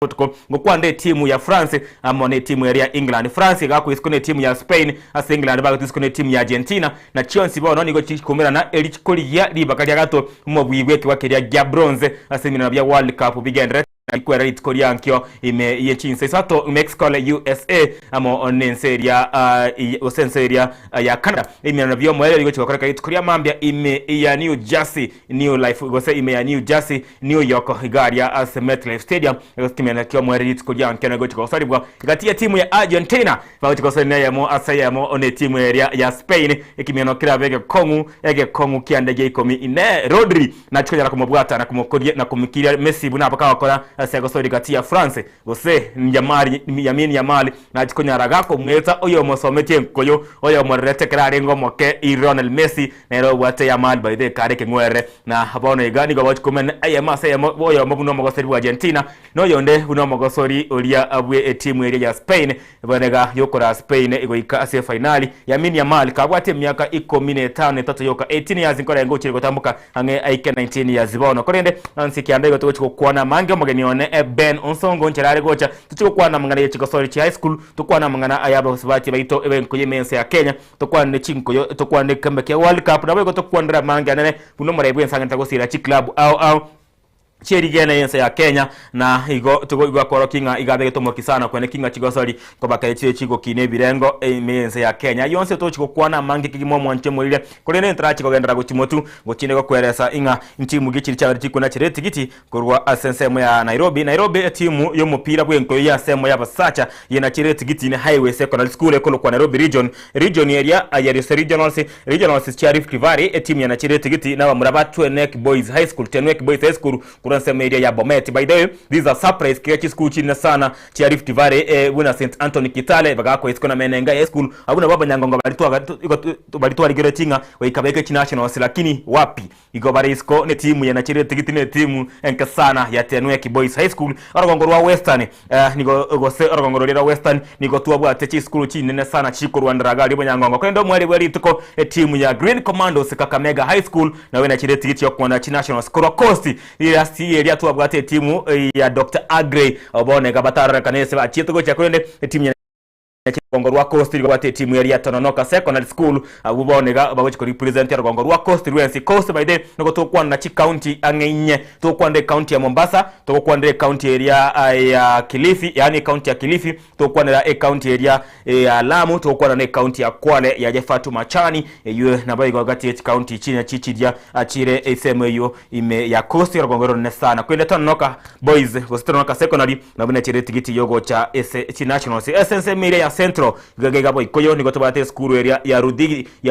ngokwande timu ya France amone timu ya England. France gakuiskone timu ya Spain, asa England bagatuiskone timu ya Argentina na Chionsi bono nigo chikomera na elichikoliya libakali gato mu bwibwe kiwakeria gya bronze asemina bya World Cup bigendere ikwera itkoria nkyo ime yechinse sato Mexico le USA amo onenseria osenseria ya Canada imena byo mwele ligo chikokoreka itkoria mambia ime ya New Jersey New Life gose ime ya New Jersey New York Higaria as MetLife Stadium kimena kyo mwele itkoria nkyo nego chikosoribwa gatia timu ya Argentina ba chikosorina ya mo asaya mo one timu ya Spain ikimeno kira bege kongu kiandege ikomi ine Rodri na chikoja kumubwata na kumokoria na kumikiria Messi buna baka wakora segosori gatia France gose Lamine Yamal na chikonya ragako mweta oyo mosomete nkoyo oyo morete krare ngomoke Lionel Messi na ro wate Yamal by the kare kengwere na habono igani go watkumen ayama sayamo oyo mabuno mogosori wa Argentina no yonde uno mogosori olia abwe timu ya Spain banega yokora Spain igoika ase finali Lamine Yamal kabwate myaka 15 tato yoka 18 years nkora ngochire gotambuka ange aike 19 years bono korende ansiki andego to kuona mange mogeni Ben Onsongo ncherare gocha tuchukwana mangana yechikosori chi high school tukwana mangana ayaba usibati baito ebenkoye mense ya Kenya tukwane chinkoyo tukwane kambeke World Cup na bego tukwandira mangana ne buno murebwe nsanga ntagosira chi club au Cherigena yense ya Kenya na igo tugo igwa korokinga igabege tomoki sana kwene kinga chigosori kobaka chigo kine birengo yense ya Kenya yonse to chiko kwana mangi kigimo mwanche mulire kolene ntra chiko gendera go Timotu go chine go kweresa inga ntimu gichiri cha chiko na chireti giti kurwa asensemo ya Nairobi timu yo mupira bwenko ya semo ya Basacha yena chireti giti ne Highway Secondary School ekolo kwa Nairobi region area ya regionals Rift Valley timu yana chireti giti na Murabatu Nek Boys High School Tenwek Boys High School kuranse media ya Bomet. By the way, these are surprise kiachi school chini sana cha Rift Valley wina St Anthony Kitale bagako iskona menenga ya school abuna baba nyangongo balitwa ligeretinga waikabeke nationals lakini wapi igobarisko ne timu ya nachire tigiti ne timu enka sana ya Tenwek Boys High School aragongorwa Western nigo gose aragongorera Western nigo tuwa techi school chini ne sana chiko Rwanda libo nyangongo kwendo mwali tuko timu ya Green Commandos Kakamega High School na wena chire tigiti yo kuona nationals Koro Coast area tu abwate timu ya Dr. Agrey obone gabatara kanese ba chitugo cha kwende timu ya Rwangorwa Coast abwate timu ya Tononoka Secondary School abubonega bagochi ko represent Rwangorwa Coast Ruensi Coast by the no to kwa na chi county angenye to kwa ndे county ya Mombasa to kwa ndे county area ya Kilifi yani county ya Kilifi to kwa ndे county area ya Lamu to kwa ndे county ya Kwale ya Jefatu Machani yue na bayi gati county chini ya chichidia achire esemo yo ime ya Coast Rwangoro ne sana kwende Tononoka Boys Tononoka Secondary na bune chire tigiti yogo cha national SNC area ya Central gagega boy koyo ni gotobate school area ya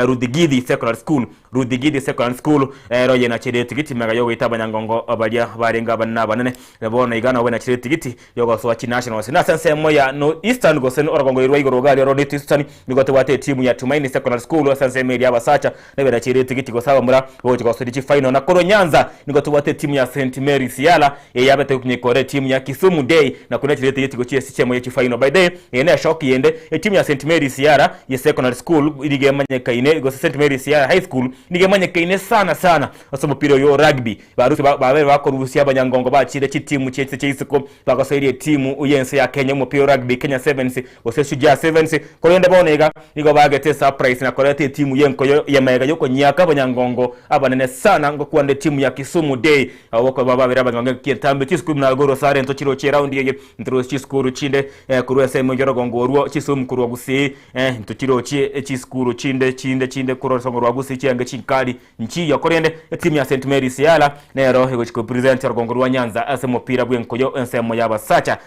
Rudigidi Secondary School roye na chire tigiti mega yogo itabanya ngongo abalia barenga banana banene lebona igana we na chire tigiti yogo so national na SNC moya no Eastern go sen orgongo irwa igoro gali ro Eastern ni gotobate timu ya Tumaini Secondary School SNC area Basacha na na chire tigiti go sawa mura wote go sodichi final na Koro Nyanza ni gotobate timu ya St Mary Siala yabate kunyekore timu ya Kisumu Day na kuna chire tigiti go chie sichemo yechi final by day ene shock yende timu ya St Mary Siara ya Secondary School iligemanya kaine go St Mary Siara High School iligemanya kaine sana asomo piro yo rugby barusi babe bako ruhusia abanyangongo bachire timu chese isiko bagasoirie timu uyense ya Kenya mu piro rugby Kenya Sevens go Shujaa Sevens kolende bonega igo bagete surprise na kolete timu yenko ya maega yoko nyaka abanyangongo abanene sana ngo kwande timu ya Kisumu Day awoko baba biraba ngonge kitambe chisku na goro sare nto chiro che round yeye ntro chiskuru chinde kuruwa semo njorogongo ruo chisumu kuruwa gusi nto chiro chiskuru chinde kuruwa songoro gusi chiange chinkali nchi yakorende timu ya St Mary Siala nero ego chiko present rgongo ruwa Nyanza asemo pira bwenko yo ensemo ya Basacha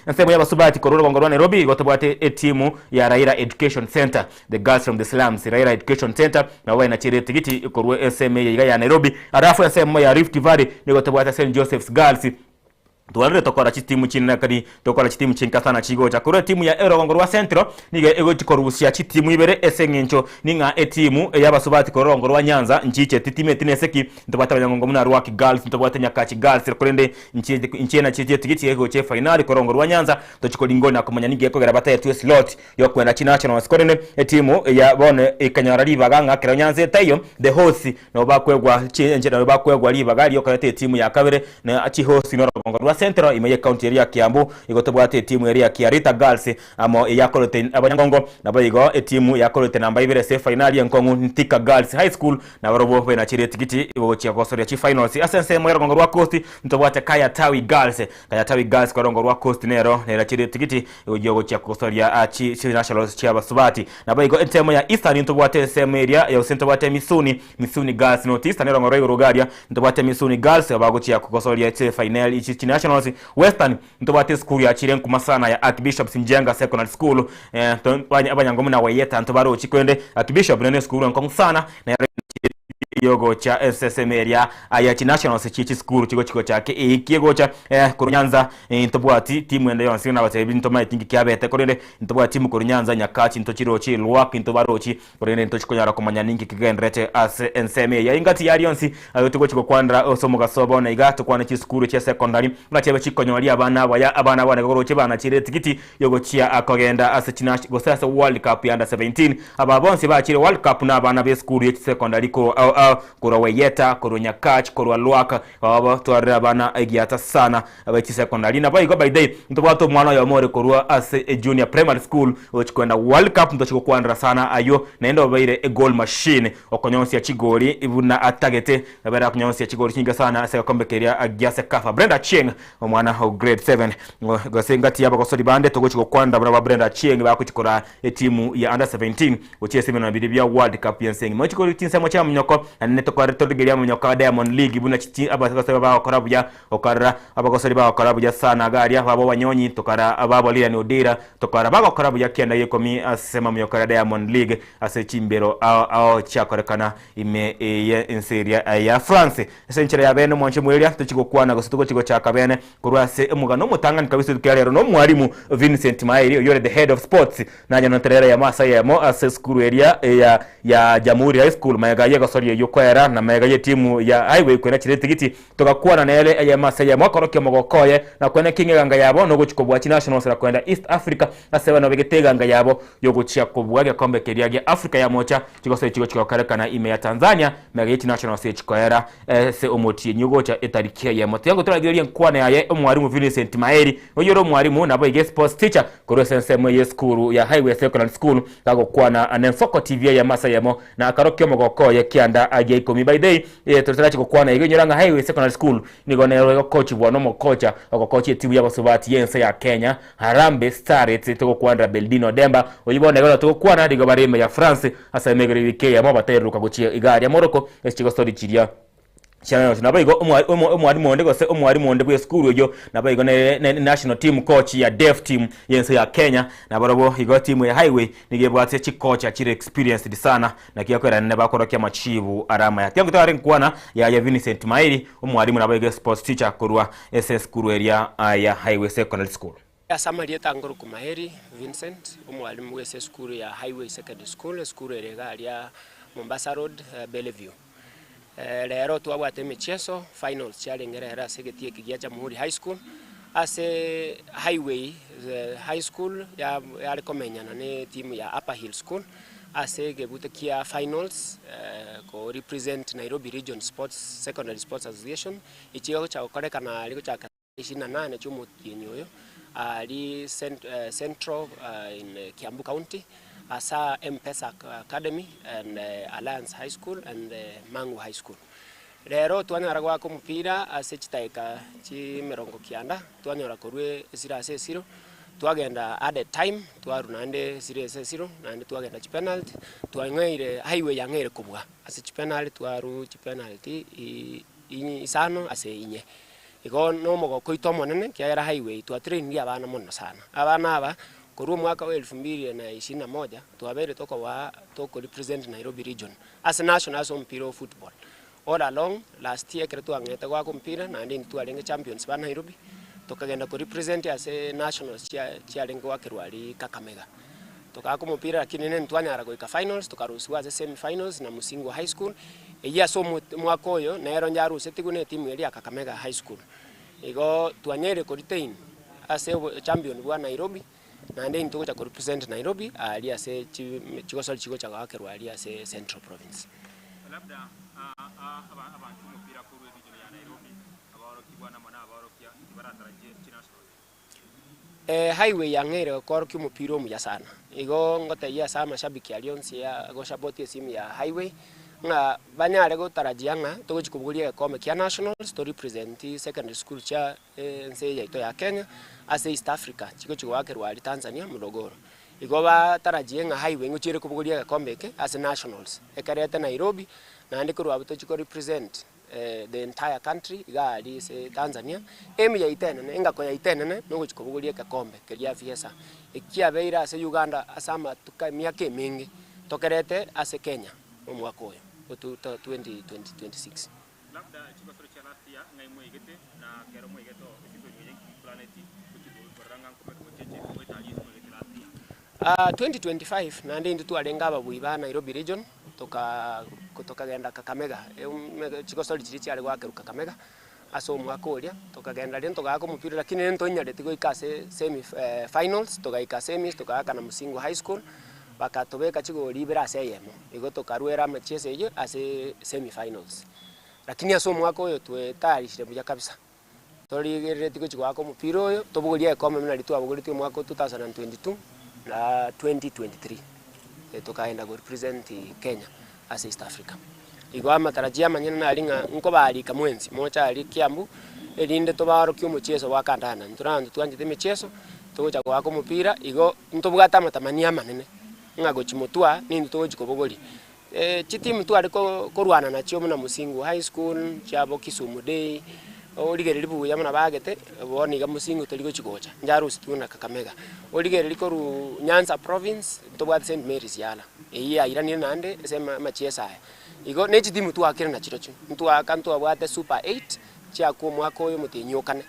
ensemo ya Basubati kuruwa rgongo ruwa Nairobi gotobate timu ya Raila Education Center the girls from the slums Raila Education Center na wana chire tigiti kuruwa SMA ya Nairobi arafu ensemo ya Rift Valley gotobate St Joseph's Girls tuwalire tokora chitimu chini kadi tokora chitimu chinka sana chigo cha kure timu ya Rwangorwa Central niga ego chikorusia chitimu ibere esengencho ninga timu yabasubati ko Rwangorwa Nyanza nchiche titime tineseki ntobata abanyangongo muna Rwaki Girls ntobata Nyakachi Girls kurende nchiche na chiche tigiti ego che final ko Rwangorwa Nyanza to chikolingo na kumanya nige ko garabata yetu slot yo kwenda national scorene timu ya bone ikanyara libaganga kira Nyanza tayo the host no bakwegwa chenje no bakwegwa libagari yo kate timu ya kabere na achi host no Rwangorwa Central ime county area Kiambu igotobwate timu area Kiarita Girls amo yakolote abanyangongo nabayigo timu yakolote namba ibere se final yankongu Ntika Girls High School na barobo bena chire tikiti ibochia kosoria chi finals asense mwero ngorwa coast ntobwate Kaya Tawi Girls kwa ngorwa coast nero nera chire tikiti ibojo chia kosoria chi nationals chia basubati nabayigo entemo ya Eastern ntobwate same area ya ntobwate Misuni Girls Northeast nero ngorwa Rugaria ntobwate Misuni Girls abagochia kosoria chi final ichi nationals Western ntobwate school ya chire nkumasana ya Archbishop Njenga Secondary School abanyangomu na wayeta ntobaro chikwende Archbishop nene school nkomu sana na yogo cha SSM area aya nationals chichi school chiko chake ikigo cha Kurunyanza ntobwati timu ende yonse na batebi ntoma itingi kyabete korende ntobwati timu Kurunyanza nyakachi ntochirochi lwak ntobarochi korende ntochikonyara komanya ningi kigendrete as NSM ya ingati yari yonsi ayotugo chiko kwandra osomuga sobo na igato kwana chi school cha secondary na chebe chikonyori abana bana goroche bana chire tikiti yogo chia akogenda as chinash gosasa World Cup under 17 ababonsi ba chire World Cup na bana be school ya secondary ko Kuroweyeta, Kurunyakach, Kurwalwaka, aba twara bana egiata sana abachi secondary na bayigo by day ntobwato mwana ya more kurwa as a junior primary school ochikwenda World Cup ntochiko kwandra sana ayo naenda baire a goal machine okonyonsi ya chigori ibuna atagete abera kunyonsi ya chigori kinga sana ase kombekeria agiase kafa Brenda Chieng omwana ho grade 7 gosengati yaba kosori bande togochiko kwanda bra Brenda Chieng bakuchikora timu ya under 17 ochiese mena bidibia World Cup yenseng mochiko tinsemo cha mnyoko neto kwa retogeria mnyoka Diamond League buna chiti abasaba ba korabuya okara abakosori ba korabuya sana garia babo wanyonyi tokara ababo lira ni odira tokara ba korabuya kenda yekomi asema mnyoka Diamond League ase chimbero ao chakorekana ime ye inseria ya France esenchera ya bene mwanche mweria tuchiko kwana gosituko chiko chaka bene kurwase mugano mutangani kabisa tukalero no mwalimu Vincent Maeri yore the head of sports nanya no terera ya masa ya mo ase school area ya Jamhuri High School magaye gosori yokwera na magaye timu ya Highway kwena chire tigiti tokakuwa na ele ya masa ya mwakoroke mogokoye na kwena kinganga yabo no guchikobwa nationals la kwenda East Africa aseba no begeteganga yabo yo guchia kobwage kombe keriage Africa ya mocha chikose chiko karekana ime ya Tanzania magaye nationals chikoera se omoti nyugo cha etarikia ya moto yango turagiria nkwana yaye omwarimu Vincent Maeri oyoro mwarimu na boy sports teacher koro sense mwe school ya Highway Secondary School kago kwana anenfoko TV ya masa yamo na akaroke mogokoye kianda age komi by day tutarachi kwana igonyoranga Highway Secondary School nigonero coach bwono mo kocha okokochi timu ya basubati yense ya Kenya Harambee Stars toko kwandra Beldino Demba oyibone gono toko kwana digo bareme ya France asa megeri wike ya mabateru kagochi igari ya Morocco echigo story chiria chana nabayigo omwarimu onde gose omwarimu onde bwe school yo nabayigo ne national team coach ya deaf team yense ya Kenya na barabo igo team ya Highway nigebwate chi coach achire experienced sana na kiyakwera ne bakorokia machivu arama ya yangu tawari nkwana ya Vincent Maeri omwarimu nabayigo sports teacher kurwa SS school area ya Highway Secondary School Asamaria tangoro kumaheri Vincent omwarimu wa SS school ya Highway Secondary School area ya Mombasa Road Bellevue. Lero twabwate michezo finals chalengera segetie kigia Jamhuri High School ase Highway High School ya rekomenyana ne timu ya Upper Hill School ase gebute kia finals ko represent Nairobi Region Sports Secondary Sports Association ichiyo cha korekana liko cha 28 chumu yenyoyo ali central in Kiambu County Asa M-Pesa Academy and Alliance High School and Mangu High School. Lero tuanyara kwa kumupira ase chitaika chi merongo kianda tuanyara korwe zira ase zero tuagenda added time tuarunande zira ase zero nande tuagenda chi penalty tuangaire Highway yangere kubwa ase chi penalty tuaru chi penalty isano ase inye igo no mogo koitomo nene kiara Highway tuatrain ya bana mono sana abana aba Kuru mwaka wa 2021 tuwabere toko represent Nairobi region as a national mpira football. All along last year kretu angeta kwa mpira na ndi tualenge champions ba Nairobi tukagenda ko represent as a national chialenge wa Kirwali Kakamega. Tukako mpira lakini nene twanyara ko finals tukaruhusiwa as semi finals na Musingo High School. Eya so mwaka oyo na ero njaru setigune timu ya Kakamega High School. Igo tuanyere ko retain as a champion wa Nairobi. Na ndi ntuko cha represent Nairobi ali ase chikoso chiko cha Wakerwa ali ase Central Province. Labda abantu mupira ku region ya Nairobi abaro kibwana mana abaro kia Highway yang'ere kor kimupira omuya sana igo ngotegia sa mashabiki alionsi ya go support simu ya Highway nga banyare gotarajia nga togochikuburia gikombe kia nationals to represent secondary school cha nse yaito ya Kenya as East Africa chiko chigwakerwa ali Tanzania Morogoro igo batarajia nga Highway ngochire kuburia gikombe ke as nationals ekarete Nairobi na ndikorwa buto chiko represent the entire country gali se Tanzania emi ya itenene ingako ya itenene no gochikuburia gikombe keria fiesa ikia beira se Uganda asama tukamiake mingi tokerete as Kenya omwaka oyo 2026 labda chiko sori cha last year ngai mwegete na kero mwegeto isizo nyenye planet kuchiboranga kumecheche kwetali mwegete last year 2025 na ndi tu alenga babuiba Nairobi region kutoka genda Kakamega chiko sori chiri ali gwake Kakamega aso mwaka oria tokagenda rento gako mupira lakini nento nyarete go ikase semi finals togaika semis togaka na Musingo High School bakatobeka chigo libera seyemo igo tokaruera mechese iyo ase semi finals lakini aso mwaka oyo twetarishire buya kabisa torigerere tigo chigo ako mupira oyo tobuguria ekome mna litu abuguriti mwaka 2022 na 2023 tokaenda go represent Kenya as East Africa igo amatarajia manyana na alinga nko bali kamwenzi mocha ali Kiambu elinde tobaro kyumuchezo wakandana nturandu twanjite mecheso togocha gwako mupira igo ntobugata matamania manene ngago chimotwa nindi togo chikobogori chitimu tu ariko korwana na chio muna Musingo High School chabo Kisumu Day oligere libu yamuna bagete boni ga Musingo toligo chikocha njarusi tuna Kakamega oligere likoru Nyanza province tobwa St Mary's yala iya irani nande sema machiesa igo nechi timu tu akira na chirochu mtu akantu abwate super 8 chia ko mwako oyo mutinyokane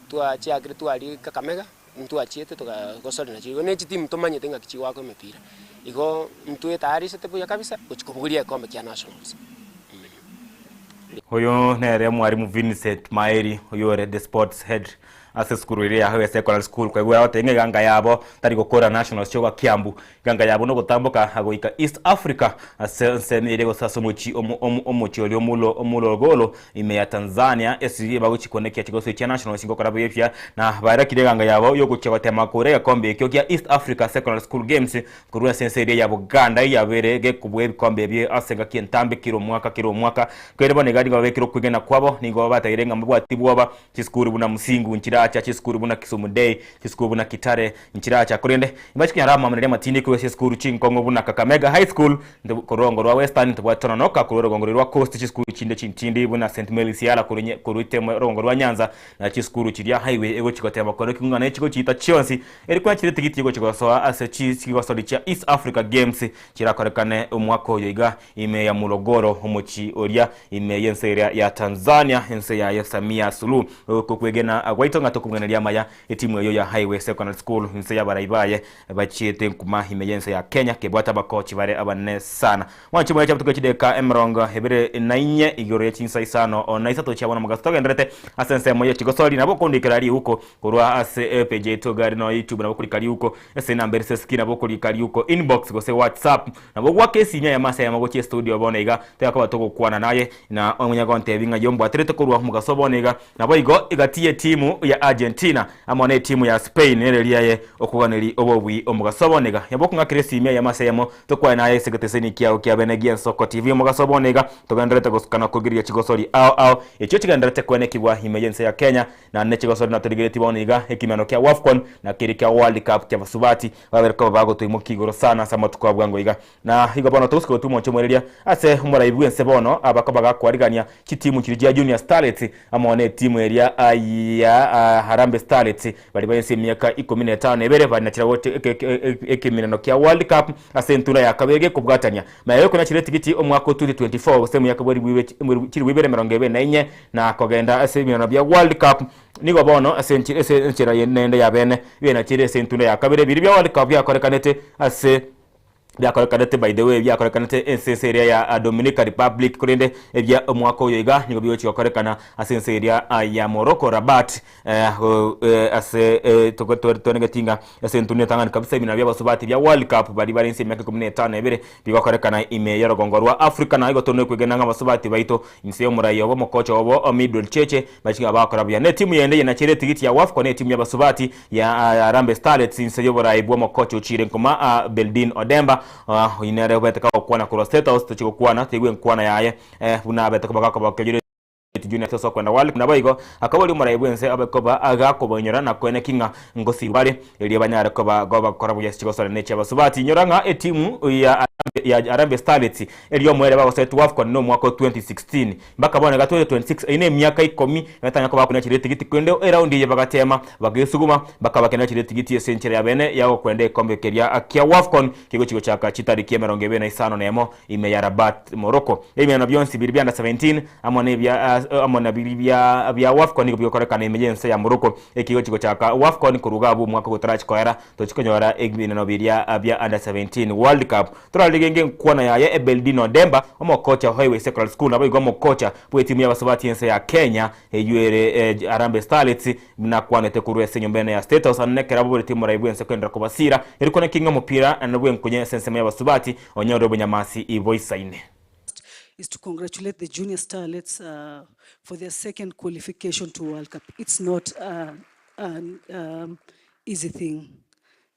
tu chia akira tu ali Kakamega mtu achiete tukagosora na chigo nechi timu tomanye tenga kichi wako mepira igo mtu etarisha tebuya kabisa kuchikubuguria kombe kia nationals Hoyo nere mwarimu Vincent Maeri hoyo the sports head ase skuru ile ya Highway Secondary School kwa hivyo yote nganga yabo tari gukora nationals cyo Kiambu nganga yabo no gutambuka agoika East Africa ase ile gosasa omuchi oli omulo golo ime ya Tanzania esi baguchikonekya kigoso cya nationals ngokora bwefya na barakire nganga yabo yo gucyagotema kure kombe kyo kya East Africa Secondary School Games kurua sense ile ya Buganda yaberege kubwe kombe bye asenga kintambe kiro mwaka kwere bone gadi gabekiro kwigena kwabo ningo batayirenga mubwati bwoba kiskuru buna Musingu nchira cha chiskuru buna Kisumu Day chiskuru buna Kitare nchira cha kurende imachiki yarama manere matindi ku chiskuru chinkongo buna Kakamega High School korongo rwa Western tubwatona noka kurongo rwa Coast chiskuru chinde chintindi buna St Mary's yala kurute rongo rwa Nyanza na chiskuru chiria Highway ego chikotema kore kungana chiko chita chionsi eriko chire tigiti ego chikosoa ase chikigoso cha East Africa Games chirakorekane umwaka oyiga ime ya Morogoro umuchi oria ime yense ya Tanzania yense ya Samia Suluhu kokwegena agwaitonga kumweneria maya etimu yo ya Highway Secondary School nse ya baraibaye bachiete kuma himeyense ya Kenya kebwata bakochi bare abane sana wanchi mwe chaptuko chideka emrongo hebere nainye igoro yachinsa isano ona isato chabona magastoga ndrete asense moye chigosoli nabo kondikali huko kurwa ase page to gari no YouTube nabo kulikali huko ese number se skina nabo kulikali huko inbox go se WhatsApp nabo gwake sinya ya masa ya magochi studio bonega tekaba toko kwana naye na omunyagonte binga yombo atrete kurwa mugasobonega nabo igo igatie timu ya Argentina amone timu ya Spain nereliaye okuganiri obobwi omugasobonega yabokunga kresimia ya masemo tokwa naye segeteseni kiao kia Benegia Soko TV omugasobonega togandrete gosukana kugiria chigosori ao echo chigandrete kwenekibwa emergency ya Kenya na ne chigosori na telegeti bonega ekimano kia WAFCON na kirika World Cup kia Basubati babereka bago tuimo kigoro sana sama tukabwango iga na higo bono tusko tumo chomorelia ase umura ibwe sebono abakobaga kwarigania chitimu kirija Junior Starlets amone timu area ya Harambee Starlets bali bayense miaka 15 ebere bali nakira wote ekiminano kia World Cup asentula ya kabege kubgatanya mayo kuna chire tigiti omwaka 2024 semu yakabori bwiwe chiri wibere meronge na inye na kogenda asemino bya World Cup nigo bono asenchira yenende ya bene bena chire sentula ya kabere biri bya World Cup ya korekanete ase byakorekanete by the way byakorekanete ensense area ya Dominican Republic kurinde ebya mwaka uyo iga nigo biyo chikorekana asense area ya Morocco Rabat ase tonegatinga asentunye tangana kabisa ibina bya basubati bya World Cup bari bari nse myaka 15 ebere bigakorekana ime ya rugongorwa Africa na igo tonwe kwegena nga basubati baito inse yo murayo bo mokocha obo Middle Cheche bachiga bakora bya ne timu yende na chire tigiti ya WAFCON ne timu ya basubati ya Harambee Starlets inse yo borai bo mokocha uchire nkoma Beldin Odemba inere beteka okwana ku State House tuchiko kwana tegwe nkwana yaye buna beteka bakaka bakajire junior so kwenda wali kuna bayigo akaboli murayibwense abakoba agakobonyora nakwene kinga ngosi bale eli abanyara koba goba korabu yasichiko sole neche basubati nyoranga etimu ya Harambee Starlets eliyo mwele bako set WAFCON no mwaka 2016 mbaka bone gato 26 ine myaka 10 batanya ko bakuna chire tigiti kwende around ye bagatema bagesuguma bakabakena chire tigiti esenchera yabene yago kwende kombe keria akia WAFCON kigo chigo chaka chitariki 25 nemo ime ya Rabat Morocco ime na byonsi biri byanda 17 amone amona biri bya WAFCON nigo byokorekana emergency ya Morocco ekigo chigo chaka WAFCON kurugabu mwaka gutarachi koera tochikonyora egbina no bya under 17 World Cup genge nkwana ya Beldin Odemba omokocha Highway Secondary School nabo igo mokocha bwe timu ya basubati yense ya Kenya yuere Harambee Starlets na kwanete kurwe senyo mbene ya State House anekera bo timu raibwense kwenda kubasira eriko ne kinga mupira anabwe nkunye sense ya basubati onyoro bunyamasi ivoisaine is to congratulate the junior starlets for their second qualification to World Cup. It's not an easy thing.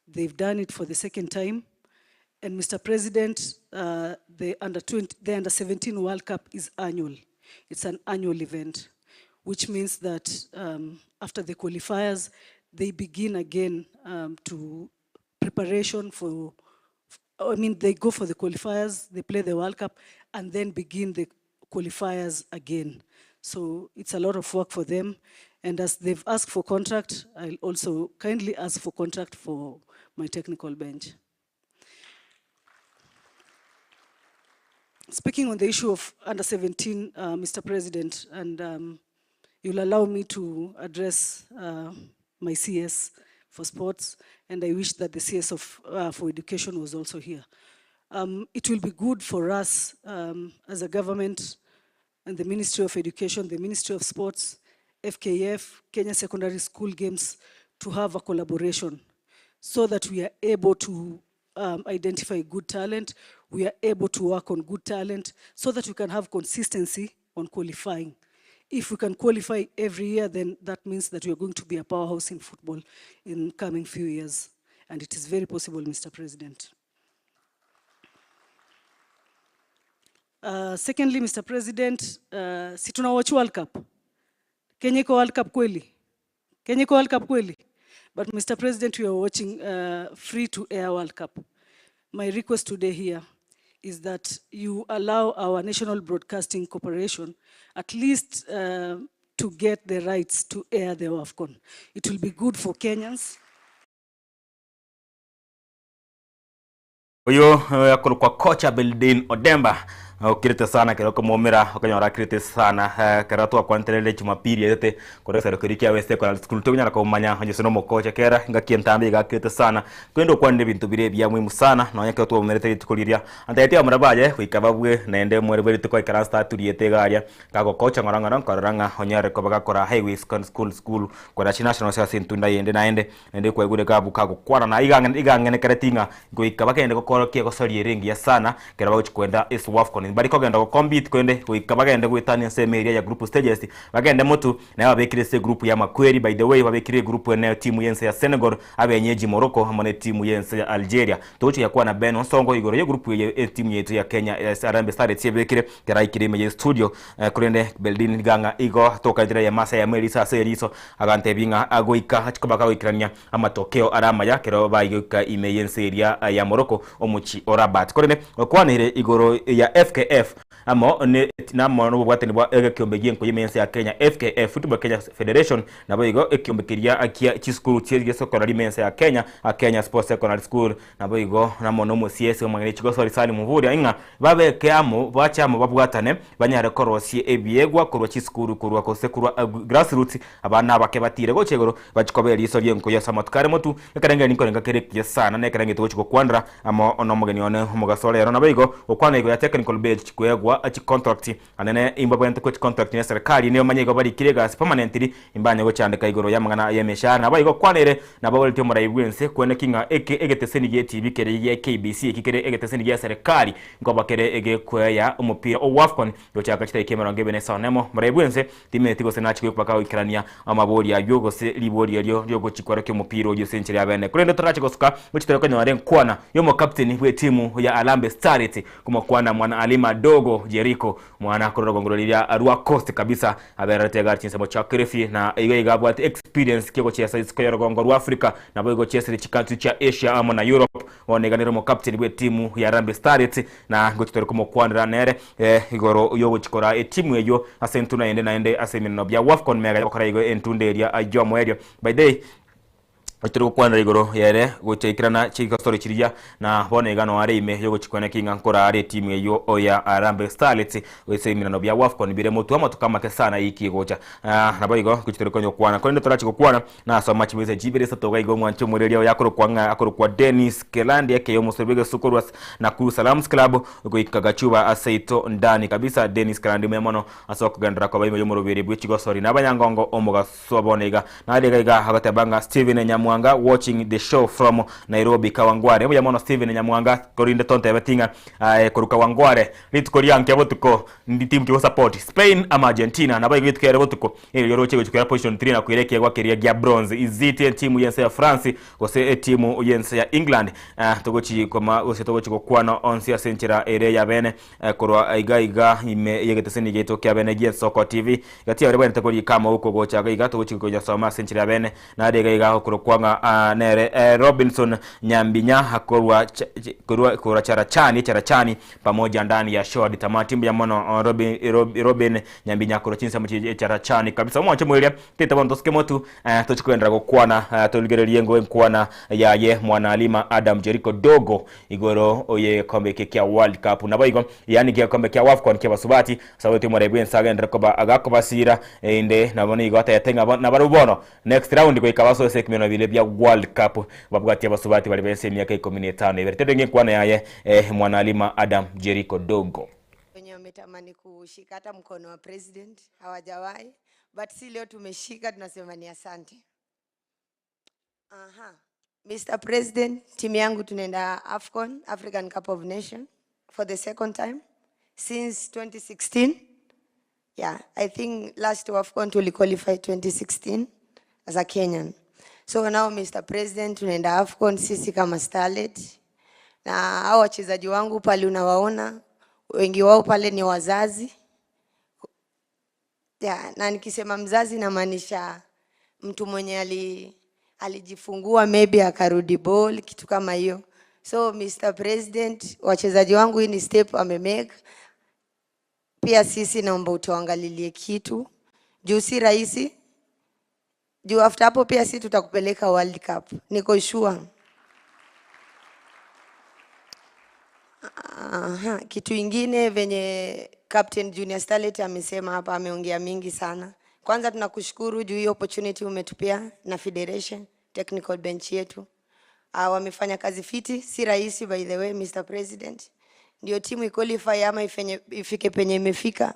They've done it for the second time. And Mr. President, the under 17 World Cup is annual. It's an annual event, which means that after the qualifiers, they begin again to preparation for, they go for the qualifiers, they play the World Cup, and then begin the qualifiers again. So it's a lot of work for them. And as they've asked for contract, I'll also kindly ask for contract for my technical bench. Speaking on the issue of under 17, Mr. President, and you'll allow me to address my CS for sports, and I wish that the CS for education was also here. It will be good for us as a government and the Ministry of Education, the Ministry of Sports, FKF, Kenya Secondary School Games, to have a collaboration so that we are able to identify good talent, we are able to work on good talent so that we can have consistency on qualifying. If we can qualify every year, then that means that we are going to be a powerhouse in football in coming few years. And it is very possible, Mr. President. Secondly, Mr. President, si tunawatch World Cup. Kenya iko World Cup kweli? Kenya iko World Cup kweli? But Mr. President, we are watching free-to-air World Cup. My request today here is that you allow our National Broadcasting Corporation at least to get the rights to air the WAFCON. It will be good for Kenyans. Oyo kwa kocha Beldin Odemba kirete sana kiroko momera okanyora kirete sana karato akwantelele Jumapili yete koresa rokirikia weste kwa school to nyana ko manya hanje no mokocha kera ngakientambe ga kirete sana kwendo kwande bintu bire bya muhimu sana no nyaka to merete tukoliria antayete amurabaje kuikababwe nende mwerebere to kwa karasta turiyete garia kago kocha ngoranga koranga onyare ko bagakora Highway school kwa national sasa ntunda yende naende nende kwa gure gabu kago kwana na igangene karetinga kuikabakende ko korokie ko sori ringi ya sana kera bawo kwenda is WAFCON bari kogenda ko compete kwende kuikabagenda gwitania semeria ya group stages bagende mutu na babekire se group ya makweri by the way babekire group ene timu yense ya Senegal abenyeji Morocco hamone timu yense ya Algeria tocho yakuwa na Ben Onsongo igoro ye group ya timu yetu ya Kenya Harambee Starlets yebekire kera ikire meje studio kurende Beldin ganga igo toka dire ya masa ya Melisa Seriso agante binga agoika hachikobaka wikirania amatokeo arama ya kero bayoka ime yense ya Morocco omuchi Rabat kurende kwanire igoro ya FKF amo ne namo no bwate ni bwa ekiombe gienko yemense ya Kenya FKF Football Kenya Federation na boigo ekiombe kiria akia chiskuru chie secondary mense ya Kenya Kenya Sports Secondary School na boigo namo no musiese omangere chigosori sali muvuri inga babeke amo bachamo babwatane banyare korosie ebiegwa kurwa chiskuru kurwa kosekurwa grassroots abana bake batire gochegoro bachikobera isori yenko ya samatkare motu ekarenge nikorenga kerekia sana nekarenge tugochiko kwandra amo ono mugeni one mugasolero na boigo okwana igo ya technical bench chikwegwa achi contract anene imbabwente ko contract ne serikali niyo manyego bari kirega permanently imbanye go cyandika igoro ya mangana yemeshara na bayigo kwanere na bawelite murayibwense kwene kinga egeteseni ye TV kere ye KBC kikere egeteseni ye serikali ngo bakere ege kwaya umupira o WAFCON yo cyaka kitay kemero ngebene sanemo murayibwense timeti go senachi ko paka ikirania amabori ya yogo se libori yo go chikwara ke umupira yo sencheri abene kurende tarachi go suka muchitero kanya waren kwana yo mo captain we timu ya Harambee Starlets kuma kwana mwana Alima Dogo Jericho mwana kororo ngorolia arua cost kabisa aberate garchin sabo cha krefi na iga bwate experience kiko cha size ko yorogongo rwa Africa na boigo chesere chikantu cha Asia amo na Europe oneganero mo captain we timu ya Harambee Starlets na gochitero komo kwandra nere igoro yo chikora timu eyo asentuna ende asemino bya WAFCON mega okara igo entunde ria ajomo erio by day Aturu kwandra igoro yere gochekirana chika story chiria na bone gano are ime yo gochikwana kinga nkora are timu eyo oya Harambee Starlets wese imirano bya WAFCON bire motu amatukama ke sana iki gocha na bayigo gochitero konyo kwana kwende torachi kwana na so match meze jibere satoga igo mwancho mureria yakoro kwanga akoro kwa Dennis Kelandi yake yo Musebege Sukurwas na Kuru Salams Club go ikagachuba aseito ndani kabisa Dennis Kelandi memono asoko gandra kwa bayimo yo murobere bwichigo sorry na banyangongo omoga sobonega na alega hagatabanga Steven Nyamwanga watching the show from Nairobi Kawangware ya mono Steven Nyamwanga korinde tonte betinga koruka Wangware litkoria nke botuko ndi team to support Spain ama Argentina na bayigo itkere botuko ile yoro chego chukera position 3 na kuireke kwa keria ya bronze izite team yense ya France gose team yense ya England togochi koma ose togochi kwano onsia senchera ere ya bene korwa aiga ime yegeteseni geto kya bene Yes Soko TV gati ya bene tekori kama huko gocha aiga togochi koja soma senchera bene na aiga okoro kwanga nere Robinson Nyambinya hakorwa korwa charachani pamoja ndani ya show tamati ya mono Robin Nyambinya korwa chinsa mchi charachani kabisa mwache mwele teta bondoske motu tochikwendra gokwana toligererie ngo enkwana ya ye mwana Alima Adam Jericho Dogo igoro oye kombe kya World Cup na bayigo yani kya kombe kya WAFCON kya basubati sawete mwarebwe nsaga ndrekoba agakobasira inde nabone igota yatenga na barubono next round ko ikabaso sekmeno vile bya World Cup babwati abasubati bali bense miaka 15 ivertede ngekwana yaye mwana Alima Adam Jericho Dogo wenye wametamani kushika hata mkono wa president hawajawahi but si leo tumeshika tunasema ni asante. Mr. President, timu yangu tunaenda AFCON, African Cup of Nations for the second time since 2016. Yeah, I think last AFCON tuli qualify 2016 as a Kenyan. So now Mr. President tunaenda AFCON sisi kama Starlet. Na hao wachezaji wangu pale unawaona wengi wao pale ni wazazi. Yeah, na nikisema mzazi namaanisha mtu mwenye alijifungua maybe akarudi ball kitu kama hiyo. So Mr. President, wachezaji wangu hii ni step amemake. Pia sisi naomba utuangalilie kitu. Juu si rahisi. Juu after hapo pia sisi tutakupeleka World Cup. Niko sure. Kitu ingine venye Captain Junior Starlet amesema hapa ameongea mingi sana. Kwanza tunakushukuru juu hiyo opportunity umetupia na Federation Technical Bench yetu. Wamefanya kazi fiti, si rahisi by the way Mr. President. Ndio timu iqualify ama ifike penye imefika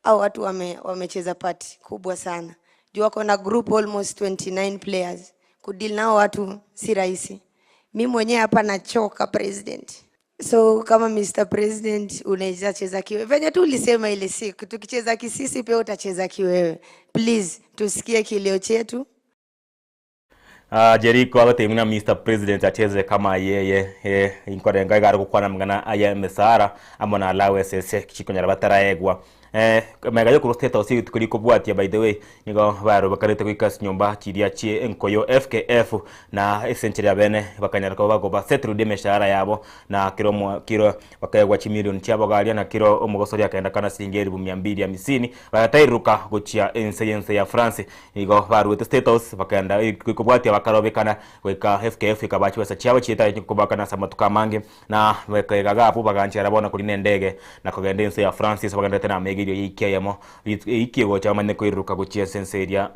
au watu wamecheza part kubwa sana. Juu wako na group almost 29 players. Kudeal nao watu si rahisi. Mimi mwenyewe hapa nachoka president. So kama Mr. President unaweza cheza kiwewe. Venye tu ulisema ile siku tukicheza kisisi pia utacheza kiwewe. Please tusikie kilio chetu. Jericho abatemuna Mr. President acheze kama yeye inkorenga gari kukwana mngana aya mesara amona lawe sese kikonyara bataraegwa megayo ku state house tukuri kubwatia by the way nigo baro bakarete kuikas nyumba chiria chie enkoyo FKF na essentially abene bakanyara ko bagoba setru de meshara yabo na kiro bakayegwa chimilioni cyabo galia na kiro omugosori akaenda kana singeri bu 250 bakatairuka guchia ense ya France nigo baro with state house bakanda kubwatia bakarobekana kweka FKF ikabachi wasa chiabo chita kubakana samatuka mange na bakayegaga apu baganchira bona kuri nendege na kugenda ense ya France baganda tena megirio ikiyemo ikigo chamane kwiruka guchia senseria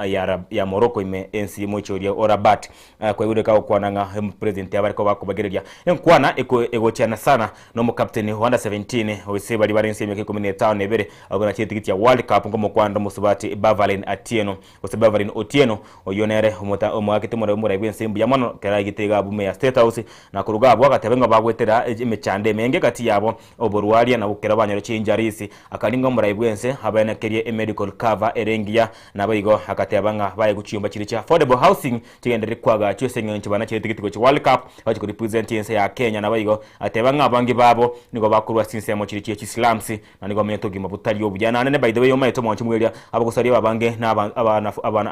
ya Morocco ime ensi mochoria orabat kwa yule ka kwananga president yabariko bakubagereria enkwana egochana sana no mu captain Under 17 ose bali barense myaka 15 ebere agona chitikiti ya World Cup ngomo kwanda musubati Bavaline Atieno ose Bavaline Otieno oyonere omwakite muri bwense yamano kera gitega bume ya State House na kuruga abo akatebenga bagwetera imechande menge kati yabo oborwaria na bukera banyoro chinjarisi akalinga muri bwense habana kerie medical cover erengia na bayigo akatebanga baye guchiyumba kiri cha affordable housing kigendere kwaga cyosenge nkibana cyetikitiko ci World Cup baje ku represent yense ya Kenya na bayigo atebanga abangi babo nigo bakurwa sinse mo kiri ci Islams na nigo meto gima butari obujana ne by the way yo maito mo kimwelia abagusari babange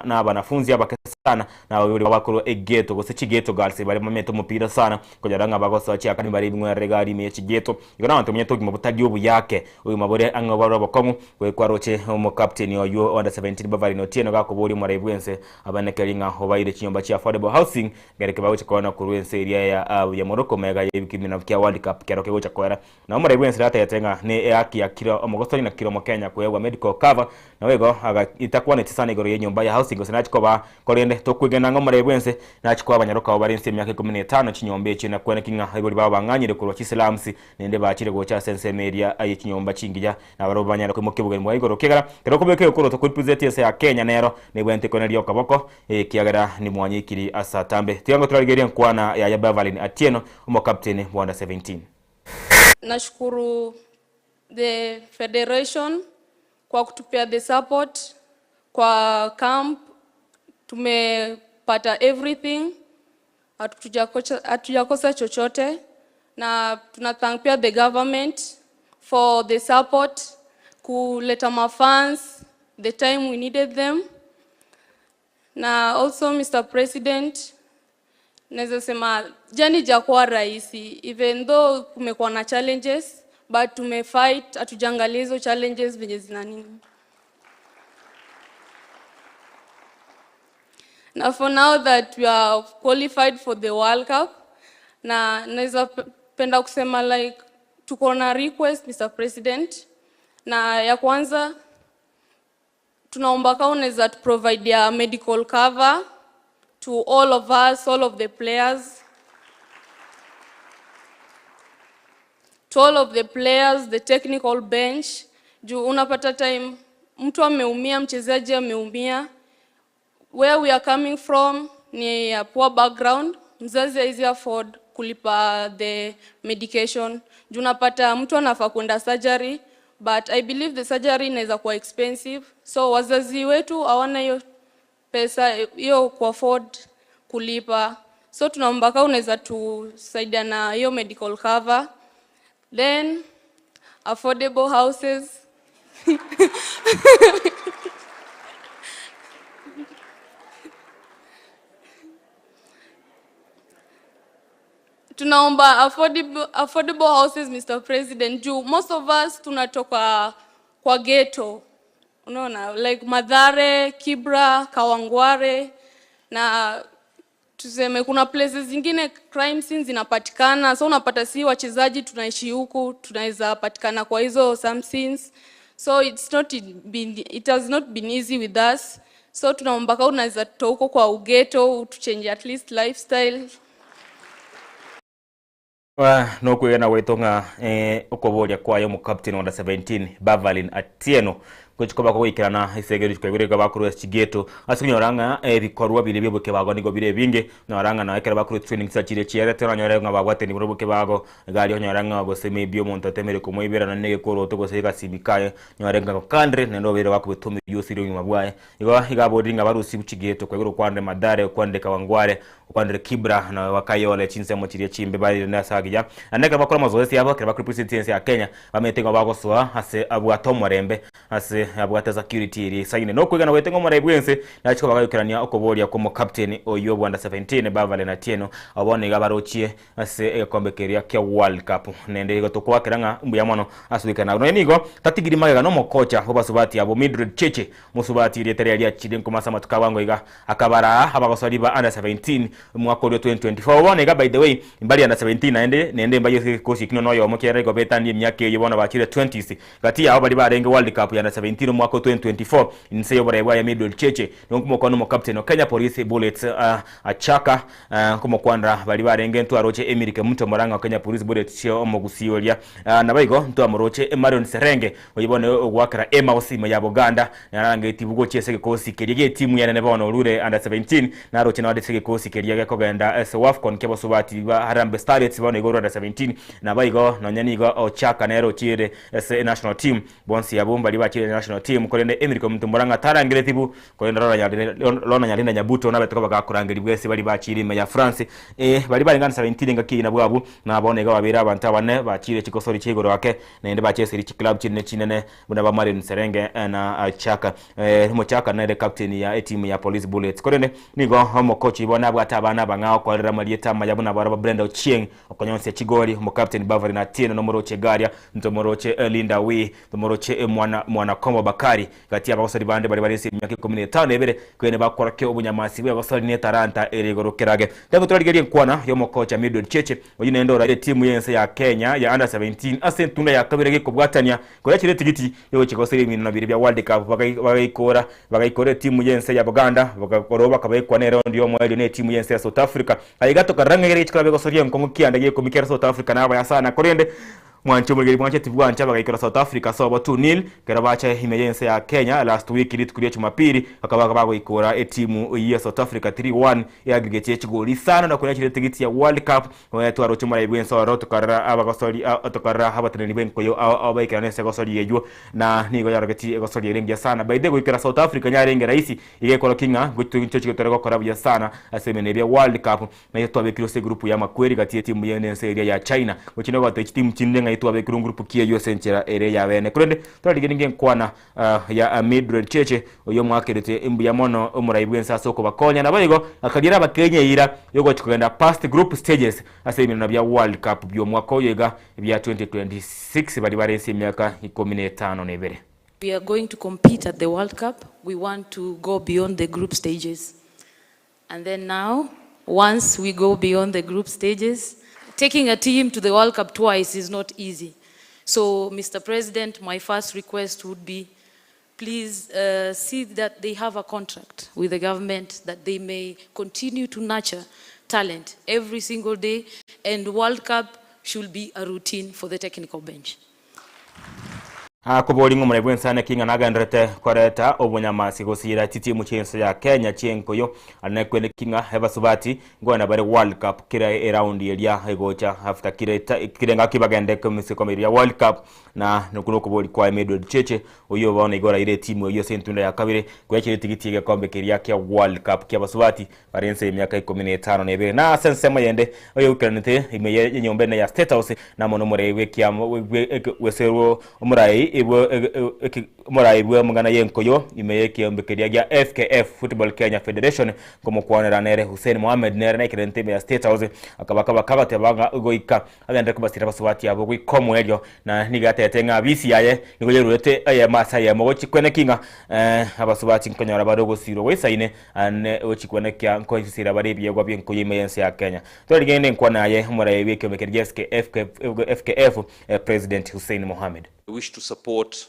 n'abanafunzi abakesana na babiri bakuru egeto gose kigeto girls bari mu meto mupira sana kujaranga bagoso ci akani bari bimwe regari me kigeto igona wantu meto gima butari obuyake uyu mabore angabaro bakomu kwe kwaroche mu captain yo Under 17 Bavaline Otieno gakuburi muri bwense abanekeringa obaire kinyomba ci affordable housing gereke bawo chikona ku rwense area ya Morocco mega yibikimina kya World Cup kero kewo chakwera na muri bwense rata yatenga ne yaki ya kilo omugosoni na kilo mu Kenya kuewa medical cover na wego aga itakuwa ne tisane goro yenyomba ya housing gose nachikoba korende tokwigena ngo muri bwense nachikoba abanyaroka obarense myaka 15 kinyombe cyo kwene kinga iburi baba banganyire ku Islams nende bakire go cha sense media aye kinyomba cingija na baro banyaroko mu kibuga mu igoro kegara kero kubeke ko to represent ya Kenya nero ni bwente konerio kaboko kiagara ni mwanyikiri asatambe tiango turaligeria nkwana ya Bavaline Atieno umo captain Under 17. Nashukuru the federation kwa kutupia the support kwa camp, tumepata everything, hatujakosa chochote, na tunathank pia the government for the support kuleta mafans the time we needed them. Na also Mr. President, naweza sema jani jakuwa rahisi, even though kumekuwa na challenges but tumefight, hatujangalia hizo challenges venye zina nini. Now for now that we are qualified for the World Cup, na naweza penda kusema like tuko na request Mr. President, na ya kwanza tunaomba kama unaweza provide ya medical cover to all of us, all of the players, the technical bench. Juu unapata time mtu ameumia, mchezaji ameumia, where we are coming from ni a poor background, mzazi haizi afford kulipa the medication. Juu unapata mtu anafaa kwenda surgery, but I believe the surgery inaweza kuwa expensive, so wazazi wetu hawana hiyo pesa hiyo ku afford kulipa. So tunaomba kama unaweza tusaidia na hiyo medical cover, then affordable houses. Tunaomba affordable houses Mr. President, juu most of us tunatoka kwa ghetto, unaona, like Mathare, Kibra, Kawangware, na tuseme kuna places zingine crime scenes zinapatikana, so unapata si wachezaji tunaishi huku tunaweza patikana kwa hizo some scenes, so it has not been easy with us. So tunaomba kama unaweza toka huko kwa ugeto to change at least lifestyle. No kwena wetonga ukoboria kwa yo mu captain Under 17 Bavaline Atieno gochikoba ko ikirana isegeri kwegere bakuru Chigeto asinyoranga bikorwa bire byobuke bago nigo bire binge noranga na ekera bakuru training sachire chiere teranyore nga bagwate ni buke bago gali onyoranga go seme bio monto temere ko moibera na nege koro to go sega simikaye nyorenga ko kandre nendo bere bakubitumi yosiro nyuma bwaye iga bodinga barusi Chigeto kwegere kwande madare kwande kawangware kwande Kibra na wakayole chinsemo chirie chimbe bali na sagija aneka bakora mazoezi yabo kera bakuru presidency ya Kenya bametenga bago soa ase abwato morembe ase abwata security iri saine no kwega na wetengo morebwense na chiko bagayukirania okoboria como captain oyo bwanda 17 bavale na tieno abone gabarochie ase kombekeria ke World Cup nende go tokwa kiranga mbuya mono asuika na no nigo tatigiri magega no mokocha obasubati abo Mildred Cheche musubati iri tere ya chide nkomasa matuka wango iga akabara abagosori ba under 17 mwaka 2024 obone ga by the way mbali under 17 nende mbaye kosi kino no yo mokere go betani myake yibona bakire 20s gati ya bali barenge World Cup ya 17 mwaka 2024 inseyo bareba ya Mildred Cheche nkumo kono mo captain Kenya Police Bullets achaka nkumo kwandra bali barenge ntu aroche Emirike mto moranga Kenya Police Bullets cyo omogusiolia na baigo ntu amoroche Marion Serenge oyibone ogwakara Emmaus ya Buganda narange tibugo chese kosi kerige timu ya nebono rure under 17 na roche na wadese kosi kerige kogenda SWAFCON kebo subati ba Harambee Starlets bone go under 17 na baigo nonyani go ochaka na roche national team bonsi ya bomba liba chile national team kolende Emirike mtu moranga tarangire tibu kolende lona nyalinda nyabuto na betoko bagakurangiri bwese bali bachiri me ya France bali bali ngana 17 ngaki na bwabu na bone ga babira abantu bane bachire chikosori chigoro wake na ende bachese ri club chinene buna ba Marion Serenge na Chaka mo Chaka na captain ya team ya Police Bullets kolende nigo homo coach ibona bwata bana bangao kwa rira malieta majabuna baraba Brenda Ochieng okonyonse chigori mo captain Bavari na tieno nomoro chegaria ntomoroche Linda we ntomoroche mwana Kombo Bakari gati abasori bande bari bari se myaka 15 ebere kwene bakora ke obunyamasi bwe abasori ne Taranta erigorokerage tango turageri nkwana yo mokocha Mildred Cheche oyine ndora ile timu yense ya Kenya ya under 17 asentunda ya kabirege ko bwatanya ko yakire tigiti yo chikoseri ibintu nabiri bya World Cup bagayikora timu yense ya Buganda bagakoroba kabekwa ne round yo mweli ne timu yense ya South Africa ayigato karangere chikabego sori nkongo kiandage ko mikera South Africa naba yasana korende mwancho mulgeri mwancho tibwancha bagayikora South Africa so 2-0 kerabacha himeyense ya Kenya last week litikulia Jumapili akabaga bagayikora timu ya South Africa 3-1 ya aggregate chigoli sana na kuna chile tigiti ya World Cup wetu arocho mara ibwenso aroto kara abagosori atokara habatene benko yo abayikana nese gosori yejo na nigo yaragati gosori yerenge sana by the way kera South Africa nyarenge raisi igekora kinga gutu chikotero korabya sana asemeneria World Cup na yetu abekiro se group ya makweri gati timu yense ya China ukino gwa timu chindenga itu abekiro group kia yo senchera ere ya bene kurende twaligenge nkwana ya Mildred Cheche oyo mwakerete imbu ya mono umuraibwensa soko bakonya na bayigo akagira abakenya ira yogo chikugenda past group stages asemina bya World Cup byo mwaka oyega bya 2026 bali barense myaka 15 nebere. We are going to compete at the World Cup. We want to go beyond the group stages. And then now, once we go beyond the group stages, taking a team to the World Cup twice is not easy. So, Mr. President, my first request would be, please see that they have a contract with the government that they may continue to nurture talent every single day, and World Cup should be a routine for the technical bench. Akoboli ngomre bwensane kinga nagandrete koreta obunyamasi gosira titimu chense ya Kenya chenkoyo anakwende kinga heba subati ngona bare World Cup kira around yelia egocha after kirenga kibagende komisi komeria World Cup na nukuno koboli kwa Mildred Cheche oyo bana igora ile timu iyo sentunda ya kabire kwekire tigiti ya kombe kiria kya World Cup kya basubati barense myaka 15 nebere na sensema yende oyo ukranite imeye nyombene ya State House na mono morewe kya wesero umurai ibwe mungana yenkoyo imeyeke ombekeria ya FKF Football Kenya Federation komo kuonera nere Hussein Mohamed nere na kirente ya State House akabaka kabate banga ugoika agenda kubasira basubati yabo kwikomo elyo na nigatete nga bisi yaye nigolerete aya masa ya mochi kwene kinga abasubati nkonyora badogo siro wesaine ane ochikwene kya nkoisira barebiye gwa byenkoyo imeyense ya Kenya toligende nkwana ye mura yebeke ombekeria FKF President Hussein Mohamed. We wish to support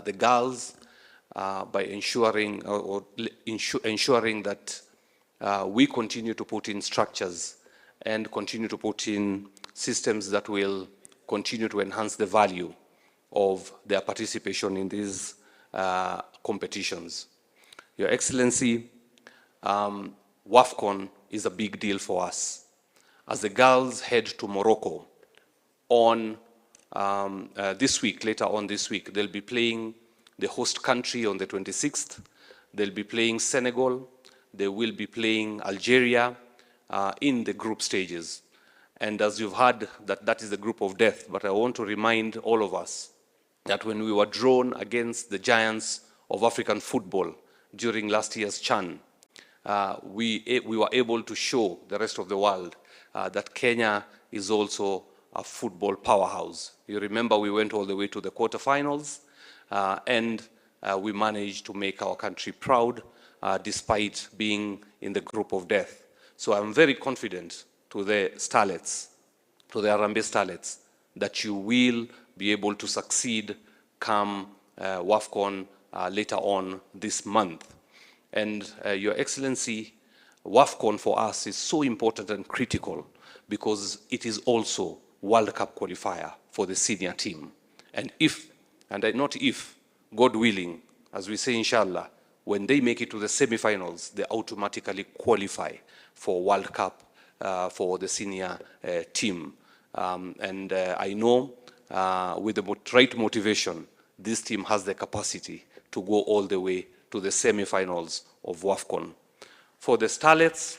the girls by ensuring that we continue to put in structures and continue to put in systems that will continue to enhance the value of their participation in these competitions. Your Excellency, WAFCON is a big deal for us. As the girls head to Morocco on this week, later on this week, they'll be playing the host country on the 26th. They'll be playing Senegal. They will be playing Algeria in the group stages. And as you've heard, that is the group of death. But I want to remind all of us that when we were drawn against the giants of African football during last year's CHAN, we were able to show the rest of the world that Kenya is also a football powerhouse. You remember we went all the way to the quarterfinals, and we managed to make our country proud despite being in the group of death. So I'm very confident to the starlets, to the Harambee starlets, that you will be able to succeed come WAFCON later on this month. And Your Excellency, WAFCON for us is so important and critical because it is also World Cup qualifier for the senior team. And if, and not if, God willing, as we say inshallah, when they make it to the semi-finals, they automatically qualify for World Cup for the senior team. I know with the right motivation, this team has the capacity to go all the way to the semi-finals of WAFCON. For the starlets,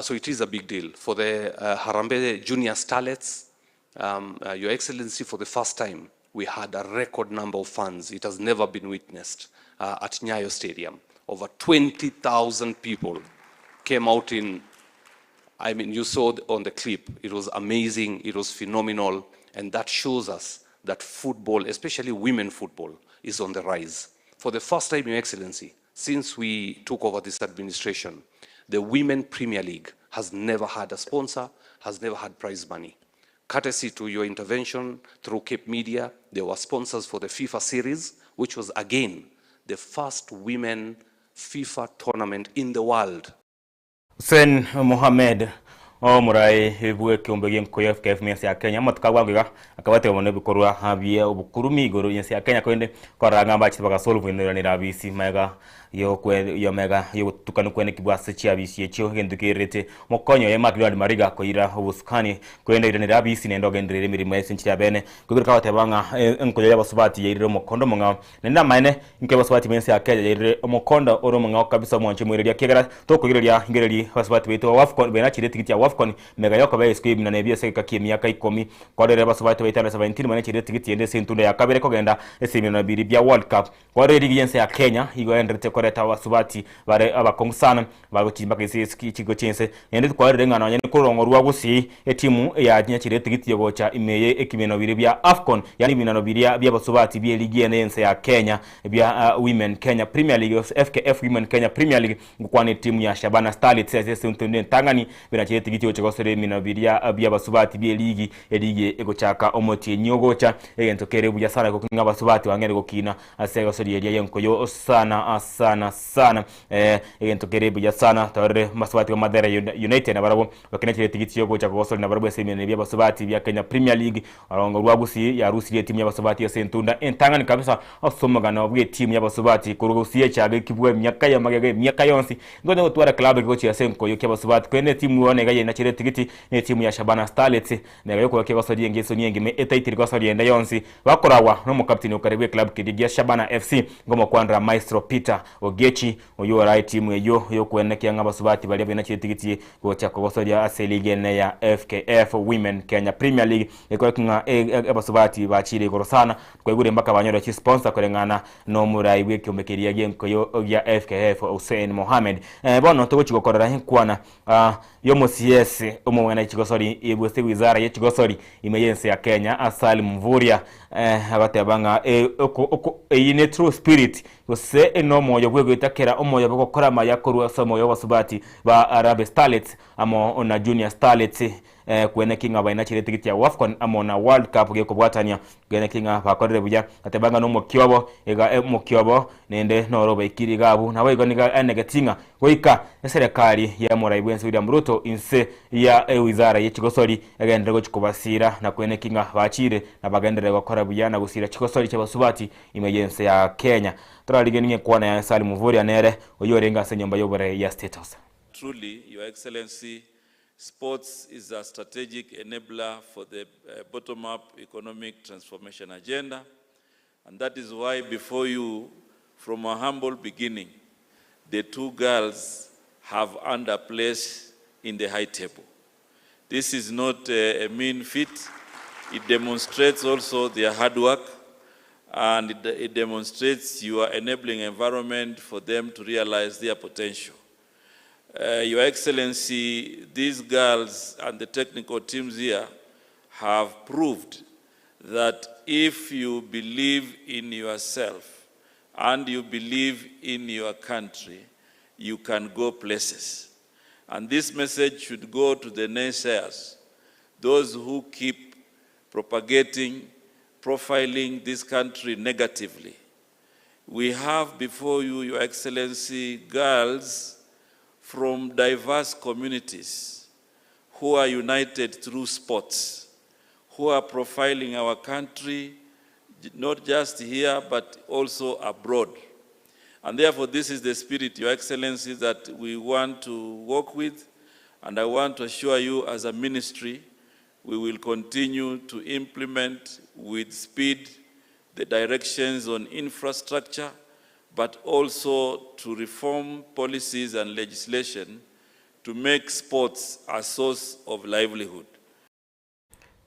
so it is a big deal. For the Harambee Junior Starlets, Your Excellency, for the first time, we had a record number of fans. It has never been witnessed at Nyayo Stadium. Over 20,000 people came out in, I mean, you saw on the clip, it was amazing, it was phenomenal, and that shows us that football, especially women football, is on the rise. For the first time, Your Excellency, since we took over this administration, the Women Premier League has never had a sponsor, has never had prize money. Courtesy to your intervention through Cape Media, there were sponsors for the FIFA series, which was again the first women FIFA tournament in the world. Hussein Mohamed omurai bwe kiumbe gyenko ya FKF mensi ya Kenya matukagwangiga akabate wone bikorwa habye obukurumi igoro yensi ya Kenya kwende koranga bachi bagasolve ndira rabisi mega yo mega yo tukanu kwene kibwase chi abisi echo gendukirete mokonyo ya Magdalene Mariga koira obusukani kwende ndira rabisi nendo gendire mirimo yesinchi ya bene kugirika watebanga enkoyo ya basubati yirire mokondo monga nenda maine nke basubati mensi ya Kenya yirire mokondo oro monga kabisa monche mwirya kigera to kugiria ngireri basubati beto WAFCON bena chire tikiti ya WAFCON mega yoko bae skwib na nebia seka miaka 10 kwa dere basubati betana 17 mane chire tikiti yende sentunda ya kabere kogenda esimi na biri bya World Cup kwa dere yensi ya Kenya igo endrete koreta wasubati bare abakongusana bagotimba kisi kigo chense yende kwa dere ngana nyene kurongorwa gusi etimu ya nyachire tikiti yogocha imeye ekimeno biri bya AFCON yani binano biri bya basubati bya ligi yensi ya Kenya bya Women Kenya Premier League FKF Women Kenya Premier League ngukwane timu ya Shabana Starlets sentunda tangani bina chire tikiti chegosere mina biria bya basubati bya ligi egochaka omoti nyogocha egentokere buya sana ko kinga basubati wangere gokina asega sori eria yenkoyo sana egentokere buya sana tore basubati wa Mathare United na barabo bakina chire tikiti yogocha gosori na barabo semene bya basubati bya Kenya Premier League arongo rwagusi ya Rusi timu ya basubati ya sentunda entangani kabisa osomagana obwe timu ya basubati kurugusiye cyage kibwe myaka ya magage myaka yonsi ngone gutwara club gochi ya senkoyo kya basubati kwene timu one gaye na chire tikiti ne timu ya Shabana Starlets nega yoko ke basori ngeso nyengime etaitiri basori enda yonsi bakorawa no mukapteni ukaribwe club kidigia Shabana FC ngomo kwandra Maestro Peter Ogechi oyo right timu yo kwene kyanga basubati bali bena chire tikiti gocha ko basori ya Seligene ya FKF Women Kenya Premier League eko kinga basubati bachire gorosana kwegure mbaka banyoro chi sponsor korengana no murai bwe kyomekeria genko yo ya FKF Hussein Mohamed bono to chigokorera hinkwana yo MCS omwana chigosori ebwese wizara ye chigosori imeyense ya Kenya Asali Mvuria abatebanga ine true spirit gose eno moyo bwe gwitakera omoyo bwo maya koru somo yo basubati ba Harambee Starlets amo na Junior Starlets kwene kinga baina chire tigiti ya WAFCON amona World Cup ge kubwatania kwene kinga bakorere buya atebanga no mukyobo ega mukyobo nende noroba ikiri gabu nawe igoniga enegetinga goika serikali ya Muraibwense William Ruto inse ya wizara y'ikigosori egendere go kikubasira na kwene kinga bachire na bagendere gukora buya na gusira kigosori cy'abasubati emergency ya Kenya turaligenie kwana ya Sali Muvuri anere oyorenga senyomba yobore ya State House. Truly, Your Excellency, sports is a strategic enabler for the bottom-up economic transformation agenda, and that is why before you, from a humble beginning, the two girls have earned a place in the high table. This is not a mean feat. It demonstrates also their hard work, and it demonstrates your enabling environment for them to realize their potential. Your Excellency, these girls and the technical teams here have proved that if you believe in yourself and you believe in your country, you can go places. And this message should go to the naysayers, those who keep propagating, profiling this country negatively. We have before you, Your Excellency, girls from diverse communities who are united through sports, who are profiling our country, not just here, but also abroad. And therefore, this is the spirit, Your Excellency, that we want to work with, and I want to assure you as a ministry, we will continue to implement with speed the directions on infrastructure, but also to reform policies and legislation to make sports a source of livelihood.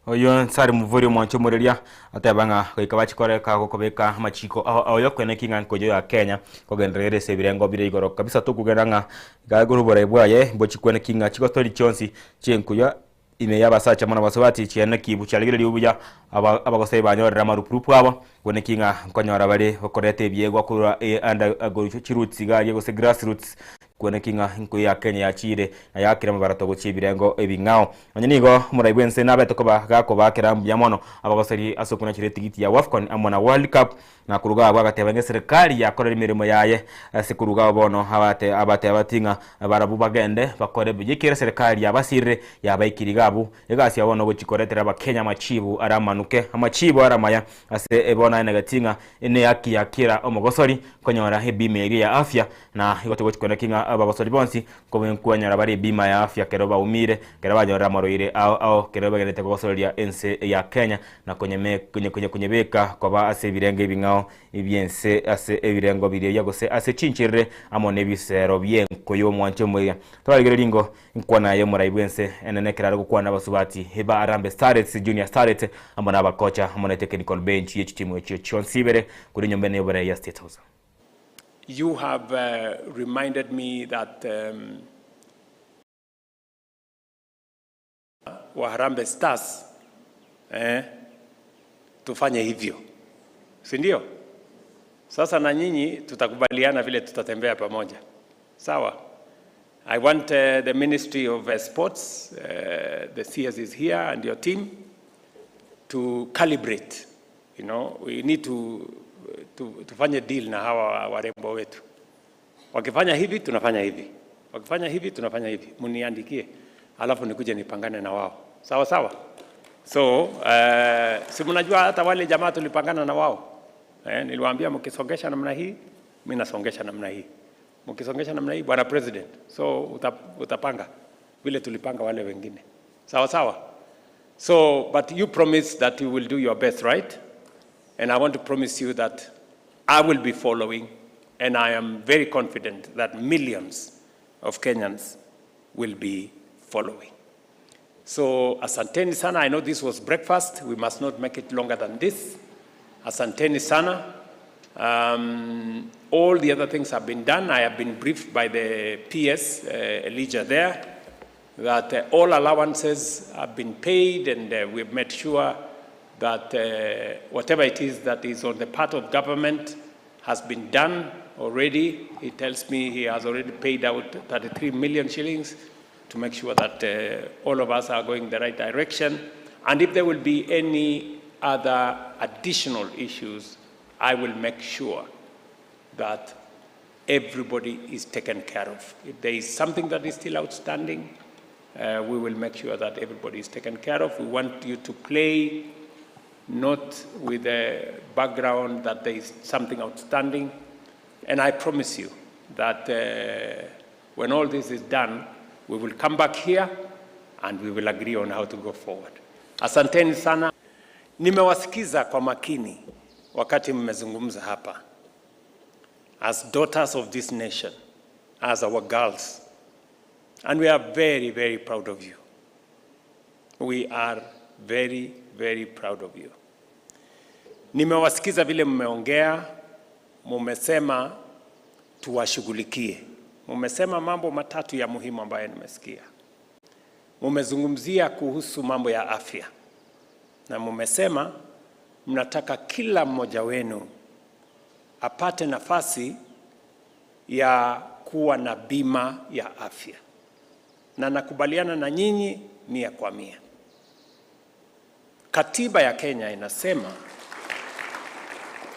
Oyo Sari Muvuri mwancho murelia atabanga koikabachi koreka kokobeka machiko oyo kwene kinga nkojo ya Kenya kogendere sebirengo bire igoro kabisa to kugeranga gaguru borebwaye bochi kwene kinga chiko tori chonsi chenkuya ime yabasacha mwana basubati cyane kibu cyaligire libuya abagose banyorera marupurupu abo kwene kinga nkonyora bari bakorete byegwa kura anda agoru chirutsi gaye gose grassroots kwene kinga nko ya Kenya yachire na yakira mabarato gochibirengo ebingao anyinigo Muraibwense nabeto ko bagako bakira mbyamano abagoseri asokuna chire tigiti ya WAFCON amona World Cup na kuruga abagatebenge serikali yakorera imirimo yaye sikuruga bono abate abatinga barabu bagende bakore bigikira serikali yabasire yabaikirigabu egasi abono gochikoretera abakenya machibu aramanuke amachibu aramaya ase ebona negatinga ene yakira omogosori konyora hebime ya afya na igote gochikona kinga abagosori bonsi kobenkonyara bari bima ya afya kero baumire kero banyora maroire au kero bagenete gosori ya ense ya Kenya na kwenye beka kwa ase birenge bingao ibyense ase ebirengo bire yagose ase cinchirre amone bisero byenko yo mwancho moya twaligere lingo nkwana yo Muraibwense enene kirara gukwana basubati heba Harambee Starlets Junior Starlets amona abakocha amona technical bench y'ekitimu ekyo cyonsibere kuri nyombene yobere ya State House. You have reminded me that wa Harambee Stars tufanye hivyo, si ndio? Sasa na nyinyi tutakubaliana vile tutatembea pamoja, sawa? I want the Ministry of Sports, the CS is here and your team to calibrate. You know, we need to tufanye deal na hawa warembo wetu. Wakifanya hivi tunafanya hivi, wakifanya hivi tunafanya hivi. Muniandikie alafu nikuje nipangane na wao, sawa sawa? So si mnajua hata wale jamaa tulipangana na wao, niliwaambia mkisongesha namna hii mimi nasongesha namna hii, mkisongesha namna hii bwana president, so utapanga vile tulipanga wale wengine, sawa sawa? So but you promise that you will do your best, right? And I want to promise you that I will be following, and I am very confident that millions of Kenyans will be following. So asanteni sana. I know this was breakfast. We must not make it longer than this. Asanteni sana. All the other things have been done. I have been briefed by the PS, Elijah there, that all allowances have been paid, and we've made sure that whatever it is that is on the part of government has been done already. He tells me he has already paid out 33 million shillings to make sure that all of us are going the right direction. And if there will be any other additional issues, I will make sure that everybody is taken care of. If there is something that is still outstanding, we will make sure that everybody is taken care of. We want you to play not with a background that there is something outstanding. And I promise you that when all this is done, we will come back here and we will agree on how to go forward. Asanteni sana. Nimewasikiza kwa makini wakati mmezungumza hapa. As daughters of this nation, as our girls, and we are very, very proud of you. We are very, very proud of you. Nimewasikiza vile mmeongea, mumesema tuwashughulikie. Mumesema mambo matatu ya muhimu ambayo nimesikia. Mumezungumzia kuhusu mambo ya afya. Na mumesema mnataka kila mmoja wenu apate nafasi ya kuwa na bima ya afya. Na nakubaliana na nyinyi 100%. Katiba ya Kenya inasema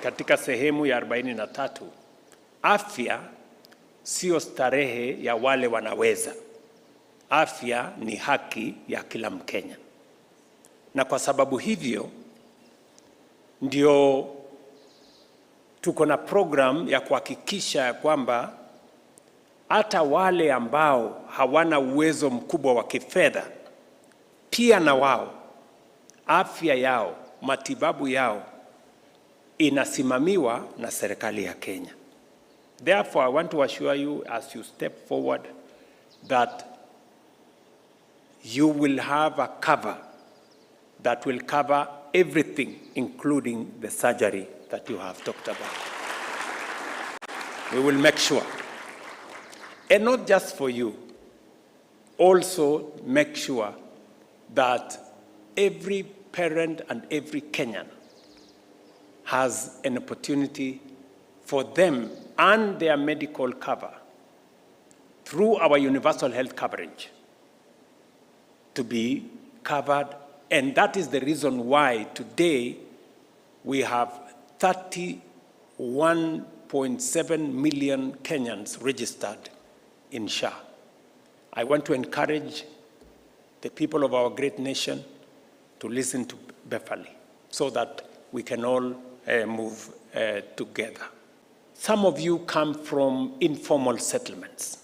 katika sehemu ya 43, afya sio starehe ya wale wanaweza. Afya ni haki ya kila Mkenya. Na kwa sababu hivyo ndio tuko na program ya kuhakikisha kwamba hata wale ambao hawana uwezo mkubwa wa kifedha pia na wao afya yao, matibabu yao inasimamiwa na serikali ya Kenya. Therefore, I want to assure you as you step forward that you will have a cover that will cover everything, including the surgery that you have talked about. We will make sure. And not just for you, also make sure that every parent and every Kenyan has an opportunity for them and their medical cover through our universal health coverage to be covered. And that is the reason why today we have 31.7 million Kenyans registered in SHA. I want to encourage the people of our great nation to listen to Beverly so that we can all move together. Some of you come from informal settlements,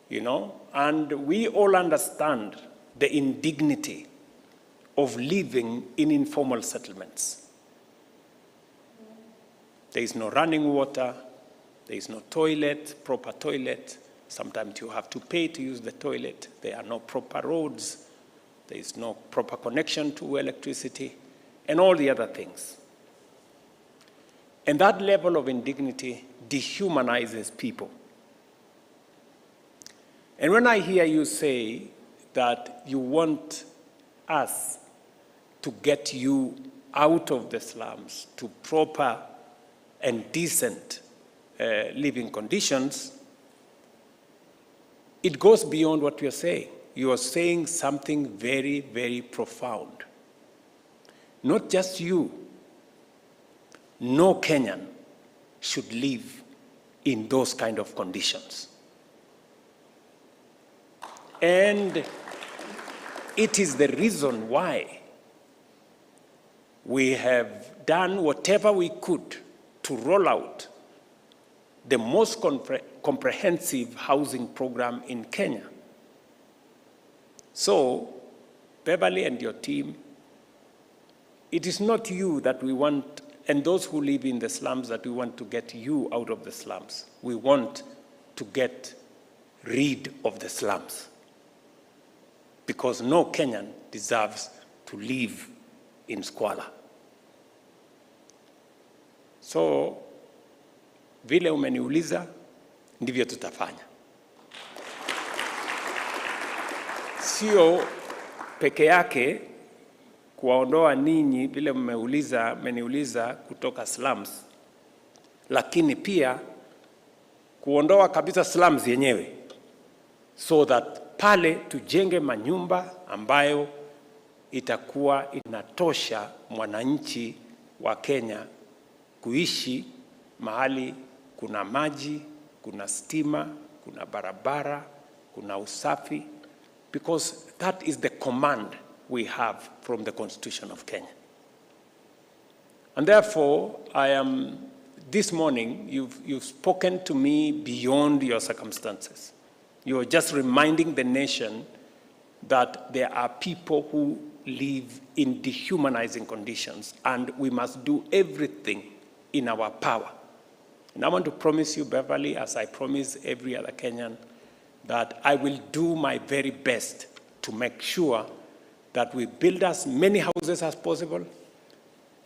you know, and we all understand the indignity of living in informal settlements. There is no running water, there is no toilet, proper toilet. Sometimes you have to pay to use the toilet. There are no proper roads. There is no proper connection to electricity and all the other things. And that level of indignity dehumanizes people. And when I hear you say that you want us to get you out of the slums to proper and decent living conditions, it goes beyond what you're saying. You are saying something very, very profound. Not just you. No Kenyan should live in those kind of conditions. And it is the reason why we have done whatever we could to roll out the most comprehensive housing program in Kenya. So, Beverly and your team, it is not you that we want, and those who live in the slums, that we want to get you out of the slums. We want to get rid of the slums. Because no Kenyan deserves to live in squalor. So, vile umeniuliza, ndivyo tutafanya. Sio peke yake kuwaondoa ninyi vile mmeniuliza kutoka slums, lakini pia kuondoa kabisa slums yenyewe. so that pale tujenge manyumba ambayo itakuwa inatosha mwananchi wa Kenya kuishi mahali kuna maji, kuna stima, kuna barabara, kuna usafi, because that is the command we have from the Constitution of Kenya. And therefore, this morning, you've spoken to me beyond your circumstances. You're just reminding the nation that there are people who live in dehumanizing conditions, and we must do everything in our power. And I want to promise you, Beverly, as I promise every other Kenyan, that I will do my very best to make sure that we build as many houses as possible,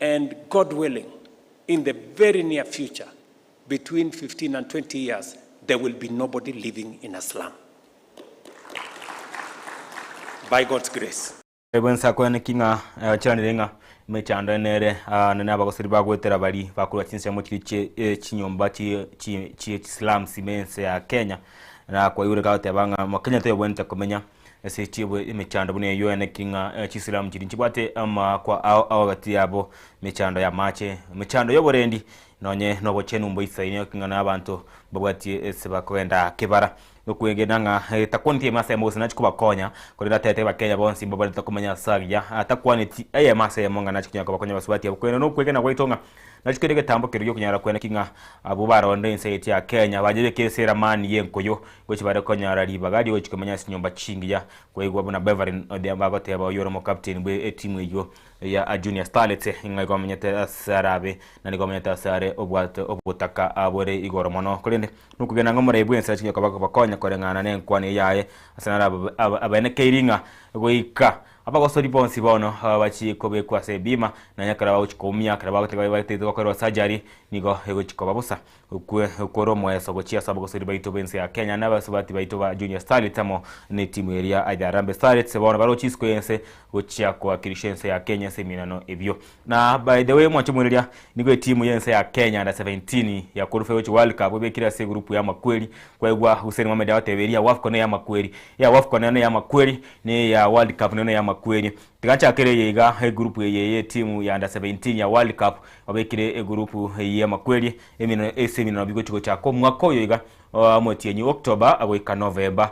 and God willing, in the very near future, between 15 and 20 years, there will be nobody living in a slum. By God's grace. Ebensa kwene kinga chanrenga mechando nere nene abagosiri bagwetera bali bakuru chinse mu kiri chinyomba chi Islam simense ya Kenya na kwa yure kaote banga makenya to yobwenta kumenya ese chibwe mechando bune yoene kinga Islam kiri chibwate ama kwa awagati yabo mechando ya mache mechando yoborendi nonye nobo chenu mbo isaine kinga na abantu babwati ese bakwenda kibara nokuengenanga takonti mase mose nachikuba konya kolera tete bakenya bonsi mbabali takumanya sagia atakwani eye mase monga nachikinya kwa konya basubati akwena no kwegena kwaitonga nachikerege tambo kiryo kunyara kwena kinga abubara onde inseti ya Kenya bajebe kesera mani yenkoyo gochi bare konya rali bagadi gochi kumanya sinyomba chingiya kwegwa buna Beverly ode ambagote aba yoro mo captain bwe timu iyo ya Junior Starlets inga kwa manyete sarabe nani kwa manyete sare obutaka abore igoro mono kolende nukugena ngomore bwe inseti ya kwa konya korengana nenkwani yaye asanara abene keiringa goika abagosori bonsi bono bachiko kwa sebima na nyakara bauchikomia kara bagoteka batete kwa surgery nigo egochiko babusa ukoro mweso gochia sabagosori baito bense ya Kenya na basubati baito ba Junior Starlets amo ne timu area Ajarambe Starlets bono barochisko yense gochia kwa kirishense ya Kenya seminano ebyo na by the way mwacho mwelia nigo timu yense ya Kenya under 17 ya Kurufeochi World Cup bekira se group ya makweli kwa igwa Hussein Mohamed awateberia WAFCON ya makweli ya WAFCON ya makweli ni ya World Cup nene ya makweli tigacha kere yega group ye timu ya under 17 ya World Cup wabekire group ya makweli emino esemino bigo chiko chako mwako yega motienyi October aweka November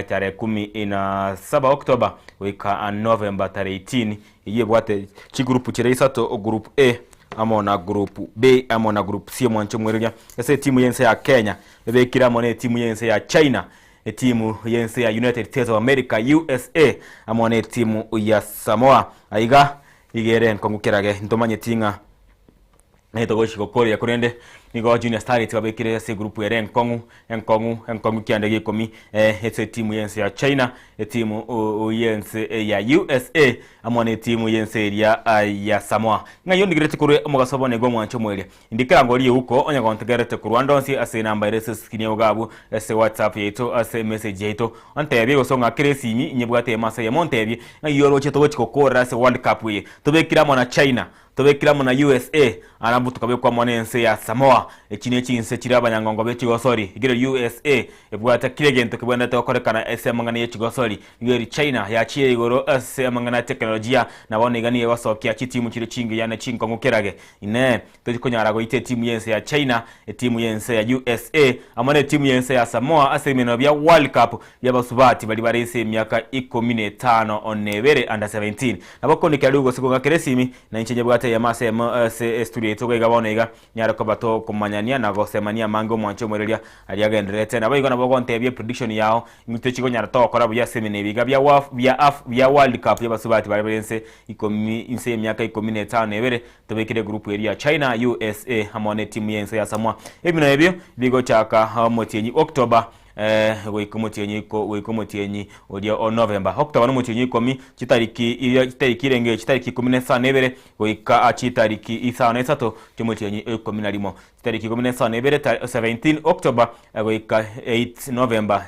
tarehe 17 October weka November tarehe 18 iye bwate chi group chire isato group A amona group B amona group C mwancho mweria ese timu yense ya Kenya bebekira mone timu yense ya China timu yense ya United States of America USA amone timu ya Samoa aiga igere nkongukirage ntomanye tinga neto goshiko Korea kurende nigo Junior Starlets babekire se group ya enkongu kiande gikomi ese timu yense ya China timu yense ya USA amone timu yense ya Samoa ngayo ndigirete kure omugasobone go mwancho mwele indikira ngori huko onya gontegerete ku Rwanda onsi ase namba rese skini ogabu ase WhatsApp yeto ase message yeto antebe go songa kresimi nyebwate masa ya montebe ngayo roche to chiko kora ase World Cup ye tobekira mona China tobekira mona USA arambutu kabekwa monense ya Samoa ekine chinse kiraba nyangongo bekigosori igire USA ebwata kiregento kibwenda tokorekana ese mangana yekigosori igire China yachiye igoro ese mangana teknolojia nabone igani basokia kitimu kire chingi yana chinkongo kerage ine tokonyara go ite timu yense ya China timu yense ya USA amane timu yense ya Samoa asemeno bya World Cup yabasubati bali barese myaka 15 onebere under 17 nabakoni kalugo sikonga keresimi na inchenye bwata ya mase se studio togega bonega nyara ko bato kumanyania na gosemania mango mwancho mwerelia aliagendere tena bayigo na bogonte bya prediction yao imitechigo nyara to kora bya semene biga bya World Cup yabasubati bali barense ikomi inse myaka 15 ebere tobekire group area China USA amone timu yense ya Samoa ebino ebyo bigo chaka motienyi October wikomotienyi odia o November October no motienyi komi chitariki renge chitariki 17 ebere wika chitariki 5 esato timotienyi 11 tariki 17 October goika 8 November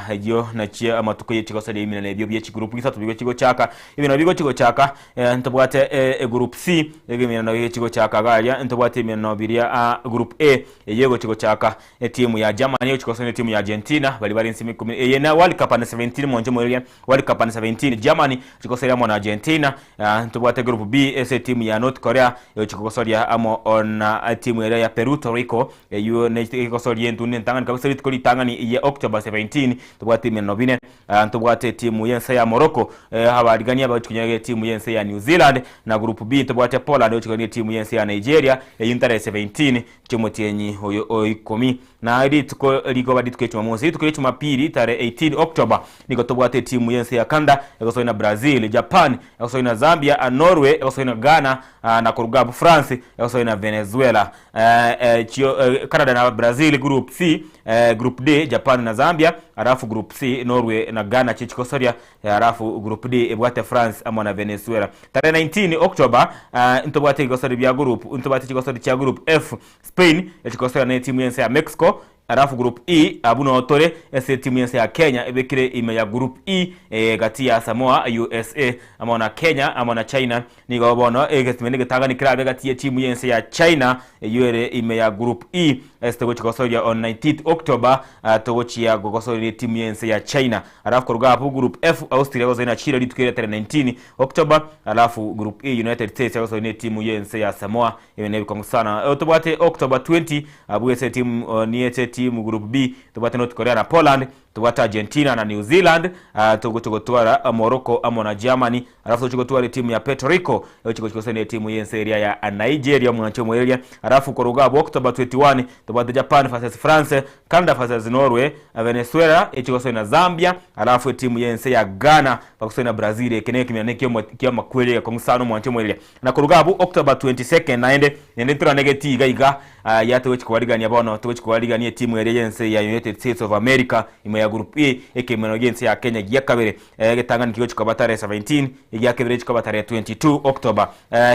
hajyo na chia amatuko yechikosalia imina ebyo bye group gisatu bigo kigo chaka ibino bigo kigo chaka ntobwate group C egimina no yechigo chaka galya ntobwate imina no biria group A yego kigo chaka timu ya Germany yechikosalia timu ya Argentina bali nsimi 10 yena World Cup under 17 monje moya World Cup under 17 Germany chikosalia mona Argentina ntobwate group B ese timu ya North Korea yechikosalia amo on timu ya Puerto Rico yo ne chikosalia ndune ntangani kabisa litkoli tangani ya October 17 tubwate menobine tubwate timu yense ya Morocco habarigania bachukunyage timu yense ya New Zealand na group B tubwate Poland yochukanye timu yense ya Nigeria Inter 17 timu tienyi oikomi na iri tuko ligo baditwe Jumamosi tuko Jumapili tarehe 18 October niko tubwate timu yense ya Canada yakosoina Brazil Japan yakosoina Zambia Norway yakosoina Ghana na Kurugabu France yakosoina Venezuela Canada na Brazil group C group D Japan na Zambia arafu group C Norway na Ghana chichikosoria arafu group D ebwate France ama na Venezuela tarehe 19 October ntobwate igosori bya group ntobwate chikosori cha group F Spain yachikosoria na timu yense ya Mexico arafu group E abuno otore ese timu yense ya Kenya ebekire ime ya group E gati ya Samoa USA ama na Kenya ama na China ni gobono egetimene getanga ni krabe gati ya timu yense ya China yure ime ya group E este gochikosoria on 19th October togochi ya gogosoria timu yense ya China arafu kurugapo group F Austria gozo ina chira litukire 19 October alafu group E United States gozo ina timu yense ya Samoa yene bikongo sana otobate October 20 abuese timu niete timu group B tubate North Korea na Poland tubate Argentina na New Zealand tugotwara Morocco amo na Germany alafu tugotwara timu ya Puerto Rico chikosene timu yense area ya Nigeria mwancho mwelia alafu korugabo October 21 tubate Japan versus France Canada versus Norway Venezuela chikosene Zambia alafu timu yense ya Ghana pakosena Brazil ekeneke mianeke kia makwele ya kongsano mwancho mwelia na korugabo October 22 naende tura negati gaiga yate wechikwaligania bono wechikwaligania timu yense ya United States of America ime ya group E ekemeno yense ya Kenya ya kabere getangani kiyo chikabatare 17 ya kabere chikabatare 22 October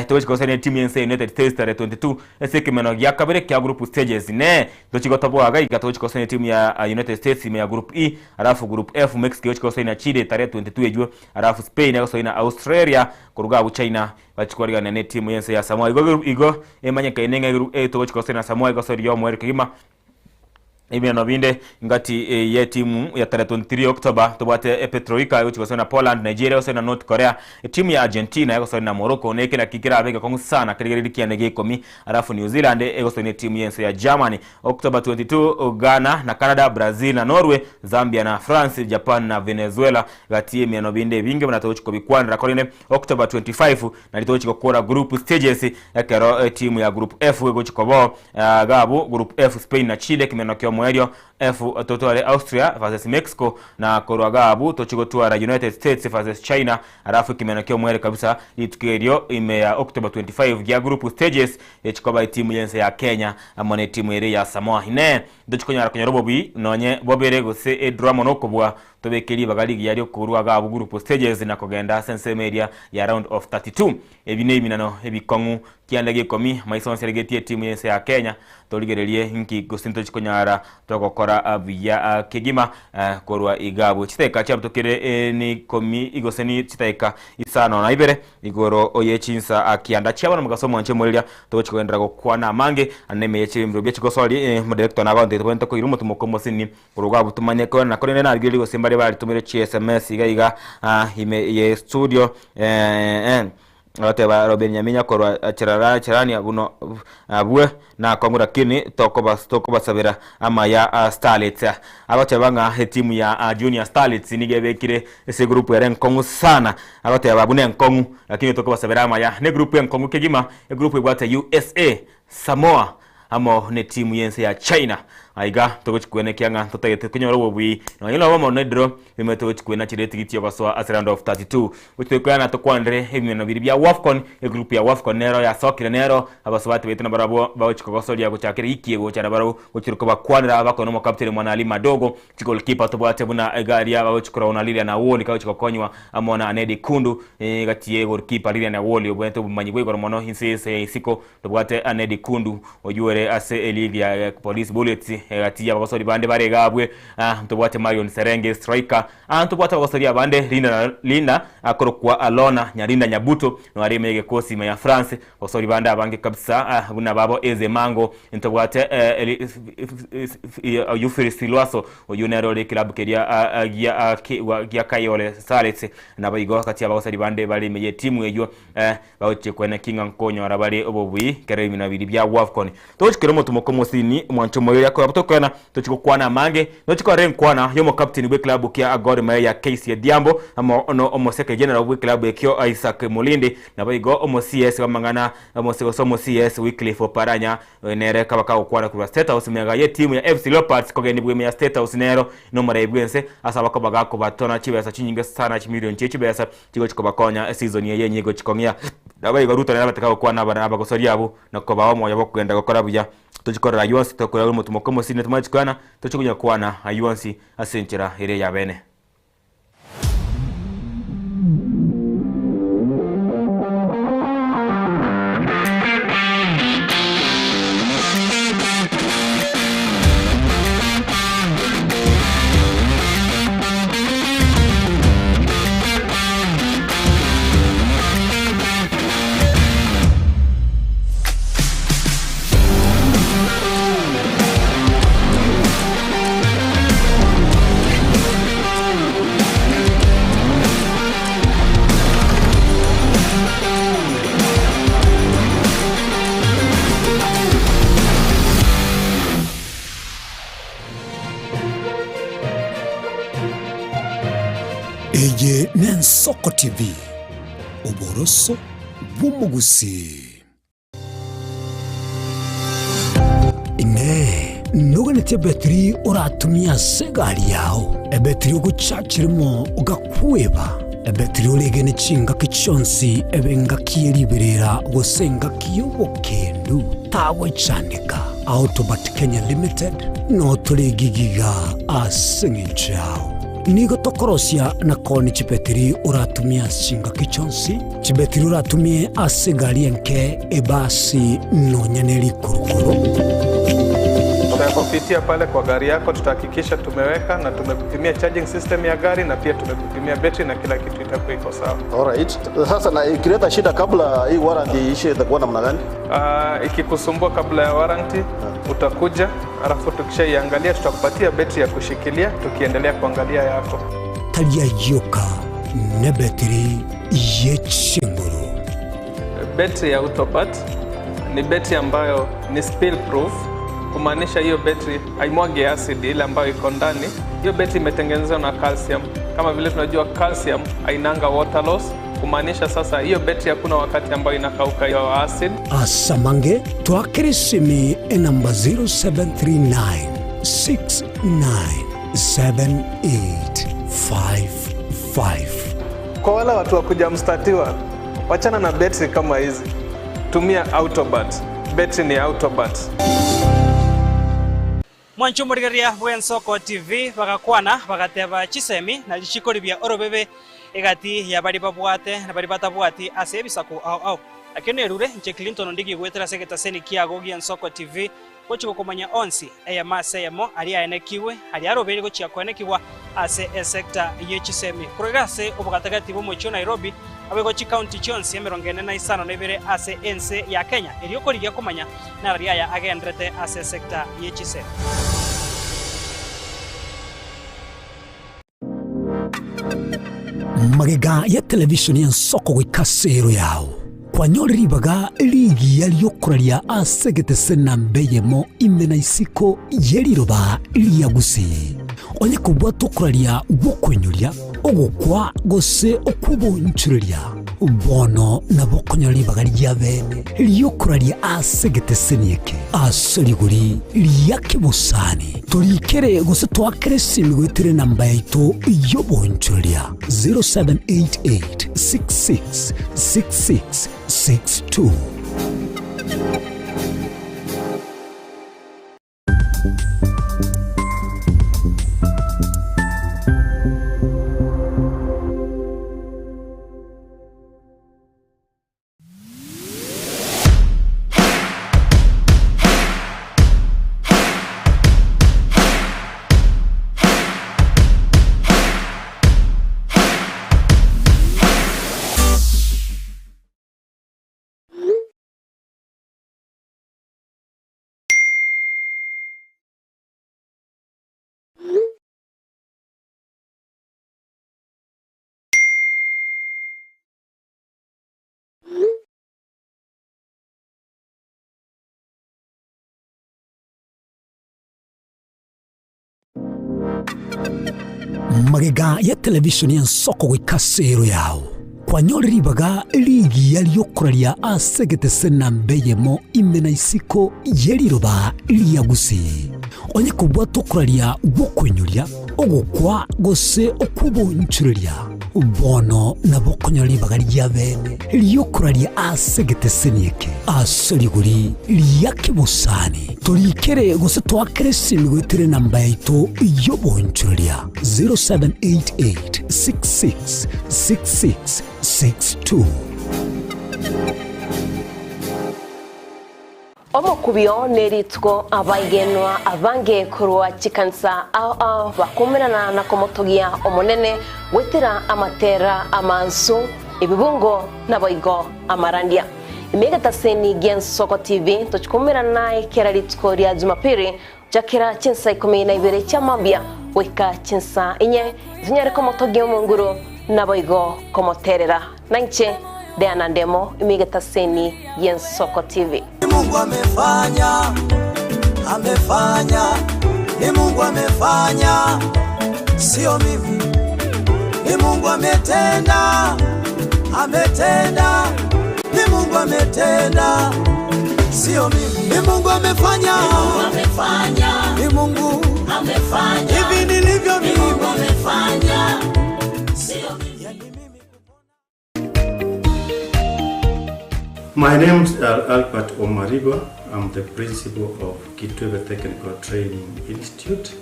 wechikosene timu yense United States tare 22 ekemeno ya kabere kia group stages ne tochikotobo agaika tochikosene timu ya United States ime ya group E alafu group F Mexico wechikosene Chile tare 22 ejo alafu Spain yakosene Australia kuruga China bachikwaligana ne timu yense ya Samoa igo emanyeka inenga group A tochikosene Samoa igosori yo mwereka kima ibina nobinde ngati ye timu ya 23 October tobate Puerto Rico yochikosana Poland Nigeria yosana North Korea timu ya Argentina yosana Morocco neke na kikira abega kongu sana kirigiri kianege komi alafu New Zealand yosana timu yense ya Germany October 22 Ghana na Canada Brazil na Norway Zambia na France Japan na Venezuela gati ye nobinde binge bana tochiko bikwandra korine October 25 na litochiko kora group stages yakero timu ya group F yochikobo gabu group F Spain na Chile kimenokyo Mwerio F totale Austria versus Mexico na korwagabu tochigotwara United States versus China alafu kimenokyo mwere kabisa litukerio ime ya October 25 ya group stages echikoba timu yense ya Kenya amone timu ere ya Samoa ine ndochikonyara konyarobobi nonye bobere gose edrama nokobwa tobekeli bagaligi yari kurwagabu group stages na kogenda sense media ya round of 32 ebine iminano ebikongu kiandege komi maison sergetie timu yense ya Kenya toligerelie nki gosinto chikonyara tokokora abya kegima korwa igabo chiteka cyabutokere ni komi igoseni chiteka isano na ibere igoro oyechinsa akianda cyabana mugasomo nche mulia tochikwendera gokwana mange aneme yechimbiro byechigosoli mu director na bande tobento ko irumo tumukomosini kurugwa butumanye ko na korene na rwili gose mbare bali tumire SMS igaiga ime ye studio Ateba Robin Nyaminya korwa chirani abuno abwe na kongura kini toko basabira ama ya Starlets abatebanga timu ya Junior Starlets nigebekire ese group ya Nkongu sana abateba abune Nkongu lakini toko basabira ama ya ne group ya Nkongu kegima group ya USA Samoa amo ne timu yense ya China aiga tuguchikwene kianga tutagete kunyora bobwi no yelo bomo nedro imetuguchikwena chireti gitio baswa as round of 32 uchikwena tukwandre himino biri bya WAFCON group ya WAFCON nero ya sokire nero abaswati betuna barabo bawuchikogosoria guchakira ikiego cyane barabo guchiruko bakwanira bakono mo captain mwana Ali Madogo goalkeeper tobwate buna egaria bawuchikora onalira na woni kawuchikokonywa amona Anedi Kundu gatie goalkeeper lira na woli obwete bumanyigwe goromono hinsese siko tobwate Anedi Kundu ojuere ase eligia police bullets gatia babasori bande baregabwe tobwate Marion Serenge striker tobwate babasori abande Linda akorokwa Alona Nyarinda Nyabuto no arimege kosi ya France basori bande abange kabisa buna babo Eze Mango ntobwate Yufiri Silwaso oyunero le club keria gia Kayole Salets na bayigo kati abasori bande bali meye timu ejo bawuche kwena kinga nkonyo arabali obobwi kare mina biri bya WAFCON tochikiremo tumoko sini mwancho moyo yako abutokana tochikokwana mange tochikore nkwana yomo captain we club kia Gor Mahia KC Diambo ama ono omoseke general we club ekyo Isaac Mulinde na bayigo omo CS wamangana omoseko somo CS weekly for Paranya nere kabaka okwana ku State House mega ye timu ya FC Leopards kogendi bwe ya State House nero no mara ibwense asaba ko bagako batona chibesa chinyinga sana chimilion chibesa chigo chikobakonya season ye nyigo chikongya nabayigo ruto nabataka kwa nabana abagosori abo nakoba wa moyo bakugenda gukora buya tuchikorera yonsi tokora umutumo komo sine tumachikwana tuchikunya kwana ayonsi asenchera ere ya bene Eye Nensoko TV Oboroso Bumugusi Ine Nuganete betri uratumia segari yao Ebetri uguchachirimo ugakweba Ebetri ulegene chinga kichonsi ebenga kieriberera gosenga kiyobokendu tawe chanika Autobat Kenya Limited no tulegigiga asingichao Nigo tokorosia na koni chipetiri uratumia chinga kichonsi chipetiri uratumie asigari enke ebasi no nyaneli kurukuru Tutakupitia pale kwa gari yako tutahakikisha tumeweka na tumekupimia charging system ya gari na pia tumekupimia battery na kila kitu itakuwa iko sawa. Alright. Sasa na ikileta shida kabla hii warranty ishe itakuwa namna gani? Ikikusumbua kabla ya warranty utakuja alafu tukishaiangalia tutakupatia battery ya kushikilia tukiendelea kuangalia yako. Talia yoka ne battery yechinguru. Battery ya Autobat ni battery ambayo ni spill proof. Kumaanisha hiyo battery haimwagi acid ile ambayo iko ndani. Hiyo battery imetengenezwa na calcium. Kama vile tunajua calcium hainanga water loss. Kumaanisha sasa hiyo battery hakuna wakati ambayo inakauka hiyo acid. Asamange twakirisimi namba 0739697855. Kwa wale watu wa kuja mstatiwa, wachana na battery kama hizi. Tumia Autobat. Battery ni Autobat. Mwancho murigaria Nensoko TV bagakwana bagateba chisemi na lichikori bya orobebe egati ya bari babwate na bari batabwati ase bisako au akene rure nche Clinton ndigi gwetera segeta seni kiago Nensoko TV kochiko komanya onsi eya maseyemo ali aenekiwe ali arobere gochia konekiwa ase sector yechisemi kurigase obugatagati bo mocho Nairobi abego chi county chonsi emerongene na isano nebere ase ense ya Kenya elioko ligia komanya na ria ya agendrete ase sector yechisemi. Magega ya televisioni Nensoko gwikasero yao kwanyoribaga ligi yaliyokuralia asegete sena mbeyemo imena isiko yeriroba liyagusi onye kubwa tokuralia gukwenyuria ogukwa gose okubonchuria bono na bokonyoli bagarya bene liyokuralia asegete senieke aseriguri liyake busani tulikere gose twakere simigwitire namba yaito yobonchoria 0788 66 66 62. Magega ya televishoni ya nsoko gwikasero yao kwanyoribaga ligi yaliyokuralia asegete sena mbeyemo imena isiko yeliroba liyagusi onye kubwa tokuralia gukwenyuria ogukwa gose okubonchuria bono na bokonyoribaga lya bene liyokuralia asegete senieke asoriguri liyake busani tulikere gose twakere simigwitire namba yaito yobonchuria 0788 66 66 62. Omukubyo neritwo abagenwa abange kurwa chikansa ao bakumirana na komotogia omonene wetira amatera amansu ibibungo na boigo amarandia imegata seni Gen Soko TV tuchikumirana keraritwo ria Jumapili jakira chinsa 12 cha mambia weka chinsa inye zinyare komotogia munguru na boigo komoterera nanche Diana Ndemo imegata seni Gen Soko TV. Mungu amefanya, ni Mungu amefanya, sio mimi. Ni Mungu ametenda, ni Mungu ametenda, sio mimi. Ni Mungu amefanya, ni Mungu amefanya, hivi nilivyo mimi. Ni Mungu amefanya, sio mimi. My name is Albert Omariba. I'm the principal of Kitwebe Technical Training Institute.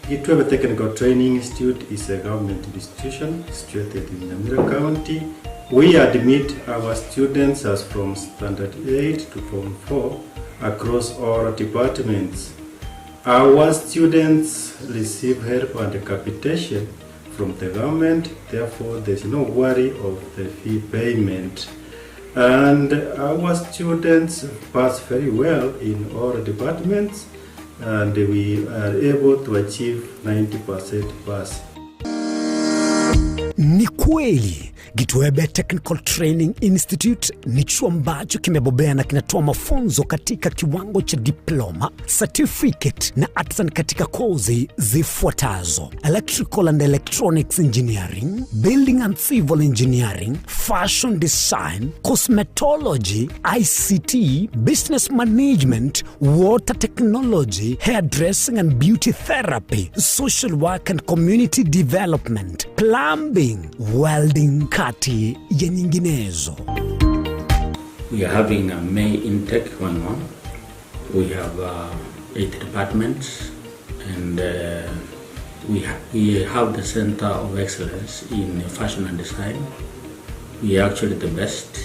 Kitwebe Technical Training Institute is a government institution situated in Nyamira County. We admit our students as from Standard 8 to Form 4 across all departments. Our students receive help and capitation from the government, therefore there is no worry of the fee payment. And our students pass very well in all departments, and we are able to achieve 90% pass. Ni kweli Kitwebe Technical Training Institute ni chuo ambacho kimebobea na kinatoa mafunzo katika kiwango cha diploma, certificate na artisan katika kozi zifuatazo: Electrical and Electronics Engineering, Building and Civil Engineering, Fashion Design, Cosmetology, ICT, Business Management, Water Technology, Hairdressing and Beauty Therapy, Social Work and Community Development, Plumbing, Welding, kati ya nyinginezo. We are having a May intake 1-1. We have 8 departments, and we have the Center of Excellence in Fashion and Design. We are actually the best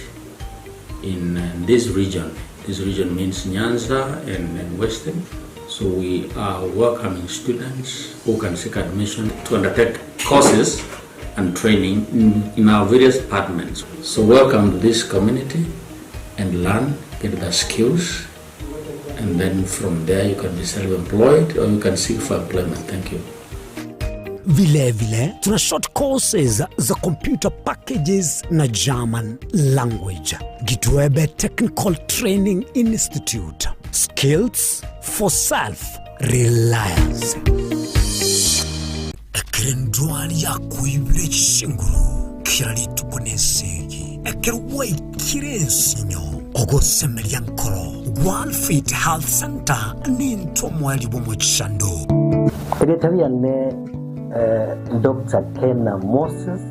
in this region. This region means Nyanza and Western. So we are welcoming students who can seek admission to undertake courses and training in our various departments. So welcome to this community and learn, get the skills, and then from there you can be self-employed or you can seek for employment. Thank you. Vile tuna short courses za computer packages na German language. Kitwebe Technical Training Institute. Skills for self-reliance. Kirendwani ya kuibire chinguru kirali tukunesegi ekirwa ikirensinyo ogosemeria nkoro World Fit Health Center ni ntomwali bomuchando Secretary ne Dr. Kenna Moses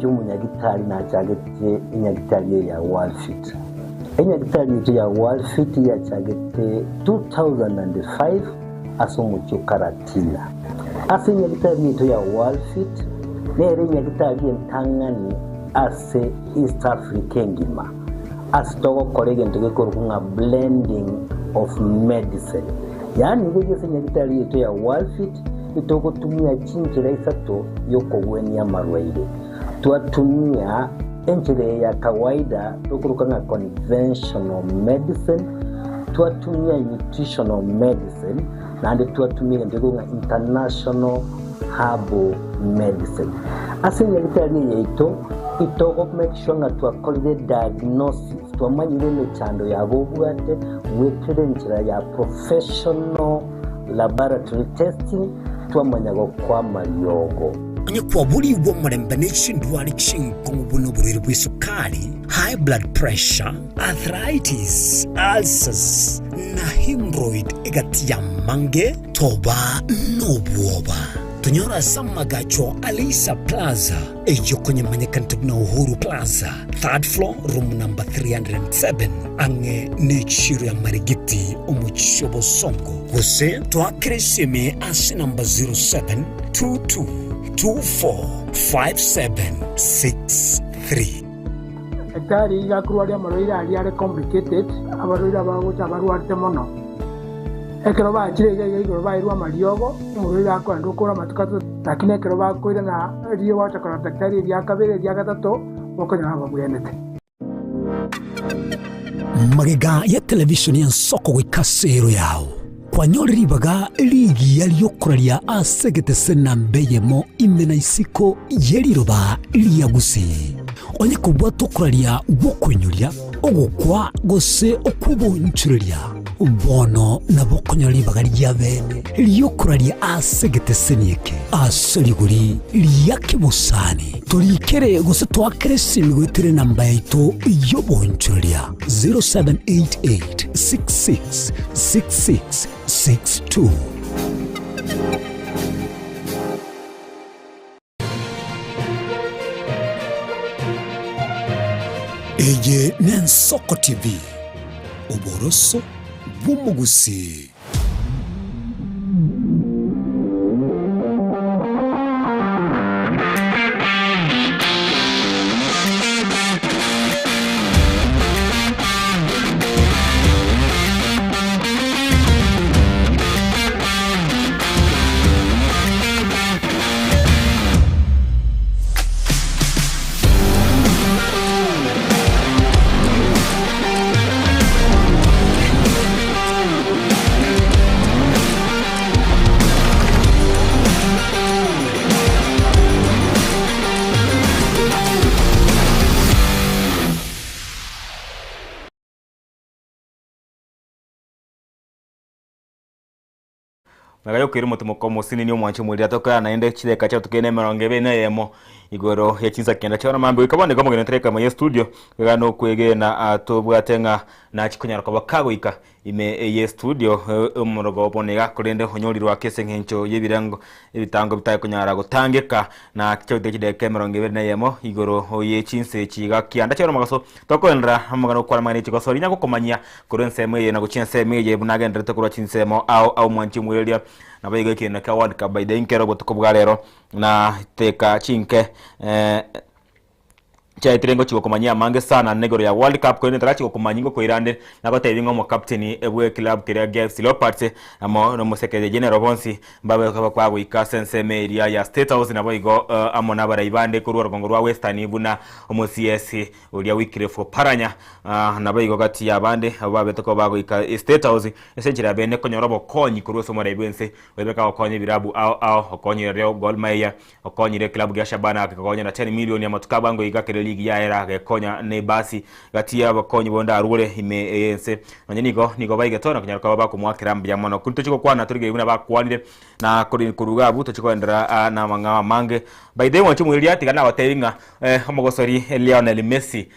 umunyagitari na chagete inyagitari ya World Fit. Inyagitari ya World Fit ya chagete 2005 asumucho karatina. Ase inyagitari ya World Fit nere inyagitari entangani ase East Africa ngima. Asitogo kolege ntogekoro kunga blending of medicine. Yani ngege inyagitari ya World Fit itoko tumia chinjira isato yoko weni ya marwaile. Tuatumia enjire ya kawaida tukurukanga conventional medicine, tuatumia nutritional medicine, na ande tuatumia ndegunga international herbal medicine. Asili yitari yeito itoko make sure nga tuakolide diagnosis tuamanyire mechando ya bobwate wekere njira ya professional laboratory testing tuamanyago kwa malyogo. Nye kwa buli wa mrembanisha ndwari chinko mubuno buriri bw'isukari, high blood pressure, arthritis, ulcers na hemorrhoid egati ya mange toba nobuoba. Tunyora samagacho Alisa Plaza ejo kwenye manyekantu na Uhuru Plaza 3rd floor room number 307 ange nichiru ya Marigiti omuchishobo songo kuse tuakirisimi asi number 0722245763. Ekari yakurwali amaroira ali complicated abaroira bagocha abarwarte mono ekero bakire igoro bairwa mariogo umuroira akwanda ukora matukato lakini ekero bakoira na riyo watakora daktari ya kabere ya gatatu bokonya babuyendete magega ya televisheni ya nsoko wikasero yao kwa nyori baga ligi yaliyokuralia asegete sena mbeyemo imena isiko yeliroba liyagusi onye kubwa tokuralia wokwenyulia ogukwa gose okubonchuria bono na bokonyori bagari ya bene liyokuralia asegete senieke asoliguri liyake busani tulikere gose twakere simigwetire namba yaito yobonchuria 0788666662. Eye Nensoko TV Oboroso Bumugusi. Magayo kiri mutumo komo sini ni omwancho muri atoka naende chideka cha tukene merongebe na yemo igoro ya chinza kenda chona mambo ikabone komo genetreka mu studio gano kwege na atobwatenga na chikunyara kwa bakagoika ime ye studio umorogo bonega kurende honyori rwa kese nkencho yebirango ibitango bitaye kunyara gutangeka na cyo tekideke merongebe na yemo igoro ye chinse chiga kianda chona magaso tokonra amagano kwa mane chikosori nyako komanya kurense meye na guchense meye bunagendere tokura chinsemo au mwanchi murelia na baiga kina ka World Cup by the inkero botukobgalero na teka chinke cha tirengo chiko komanya mange sana negoro ya World Cup ko nitara chiko komanyingo ko irande na bata ibingo mo captain ebwe club kire Gales Leopards amo no musekere general bonsi mbabe ko kwa wika sense media ya State House na boigo amona bara ibande ko rugongo rwa Western ibuna omo CS ulia wikire fo paranya na boigo gati ya bande ababe to ko bagwika State House esenjira bene ko nyorobo konyi ko ruso mora ibense webeka konyi birabu au konyi reo Gol Mahia konyi re club ya Shabana ko konyi na 10 million ya matukabango igakire ligi ya era gekonya ne basi gatia bakonyi bonda arure ime yense niko baige tona kunyarka ba kumwakira mbya mono kuntuchiko kwana turige buna bakwanire na kuruga buto chiko endera na manga mange by the way chumwiri ati kana wateringa omogosori Lionel Messi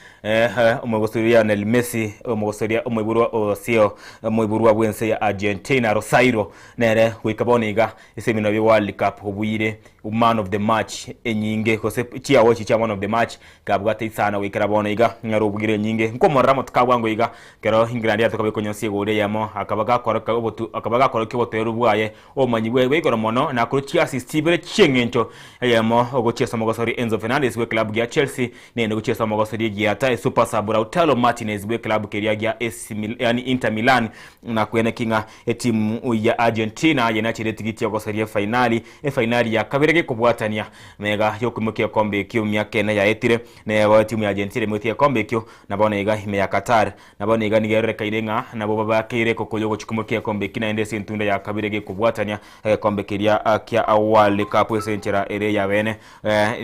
omogosori Lionel Messi omogosori omwiburwa osio omwiburwa bwense ya Argentina Rosario nere wikaboniga isemino bi World Cup obwire man of the match enyinge kose chia wochi cha man of the match kabwate isana wikarabona iga ngarubwire nyinge nkomoramo tukabwango iga kero England yatokabe konyosie gore yamo akabaga koroka obotu akabaga koroka obotero bwaye omanyibwe wegoro mono na kuruchi assist bere chengencho yamo ogochesa mogosori Enzo Fernandez we club ya Chelsea nende gochesa mogosori ya ta super sub Lautaro Martinez we club keria ya AC Milan yani Inter Milan na kuene kinga timu ya Argentina yenachire tigiti ya gosoria finali ya kabirege kubwatania mega yokumukia kombe kyo myaka na ya etire na timu ya Argentina mutia kombe kyo na bona iga hime ya Qatar na bona iga nigere kairenga na bo baba kire kokoyogo chikumukia kombe kina ende sentunda ya kabirege kubwatania kombe kiria kya World Cup senchera ere ya bene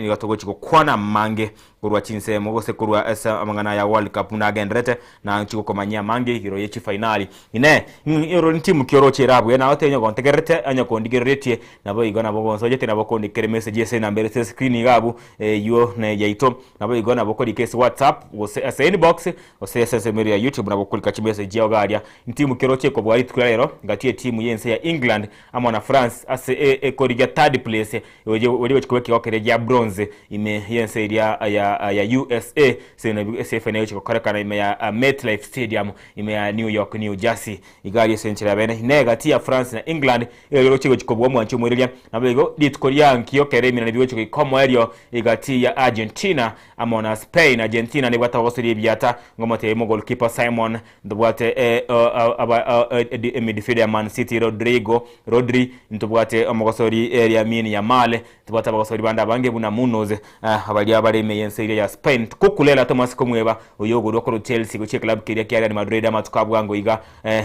ni gatogo chiko kwana mange kurwa chinse mogose kurwa esa amangana ya World Cup na gendrete na chiko komanya mange hiro yechi finali ine iro timu kyoro cherabu na otenyo kontegerete anya kondigeretie na bo igona bo gonsoje na bo kondikere message se na mbere screen gabu yo na yaito na bo igona bo kodi case WhatsApp ose inbox ose SMS ya YouTube na bo kulika chi message ya garia timu kyoro cheko bwari tukulero ngatie timu yense ya England ama na France ase kodi third place wewe chikobeki okere ya bronze ime yense ya USA sena SFN chiko korekana ime ya MetLife Stadium ime ya New York New Jersey igari senchira bene negatia France na England ero chiko chikobwa mwancho mwerelia nabego ditkoria nkiyo keremi na biwo chiko ikomo elio igati ya Argentina ama na Spain Argentina ni bata wasiri biata ngomote mo goalkeeper Simon ndobwate midfielder Man City Rodri ndobwate omogosori area mini ya Male ndobwate abagosori banda bange buna munoze abali meyense ya Spain kukulela Thomas Komweba uyogo roko Chelsea go club kiria Real Madrid ama tukabwango iga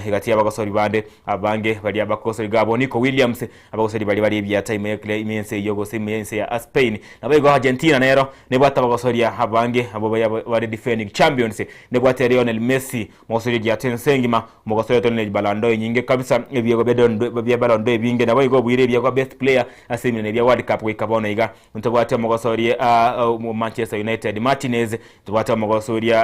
igati abagosori bande abange bali abakosori gabo Nico Williams abagosori bali bya time imense yogo semense ya Spain nabego Argentina nero ne bata abagosori abange abo bali defending champions ne bata Lionel Messi mosori ya Tensengima mogosori tonne balando nyinge kabisa ebiego bya balando binge nabego bwire bya best player asemine bya World Cup ikabona iga ntobata mogosori Manchester United Martinez tubata mogosoria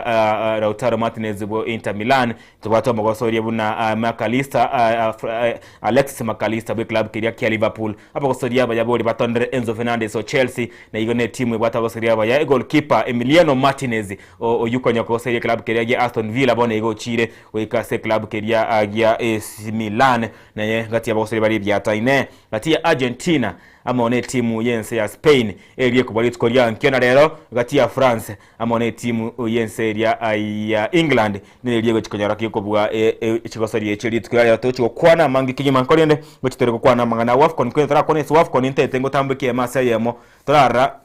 Lautaro Martinez bo Inter Milan tubata mogosoria buna McAllister Alexis McAllister bo club kiria Liverpool abagosoria bayabori batondere Enzo Fernandez o Chelsea na igone timu bata gosoria baya goalkeeper Emiliano Martinez o yukonya gosoria club kiria Aston Villa bona igo chire o ikase club kiria ya AC Milan na ye gati abagosoria bari byata ine gati ya Argentina amone timu yense ya Spain elie kubali tukoria nkiona rero gati ya France amone timu yense ya England nilie go chikonyara kikobwa chikosori echiri tukoria to chiko kwana mangi kinyima nkorende go chitereko kwana mangana WAFCON kwetara kone WAFCON inte ngo tambike masa yemo torara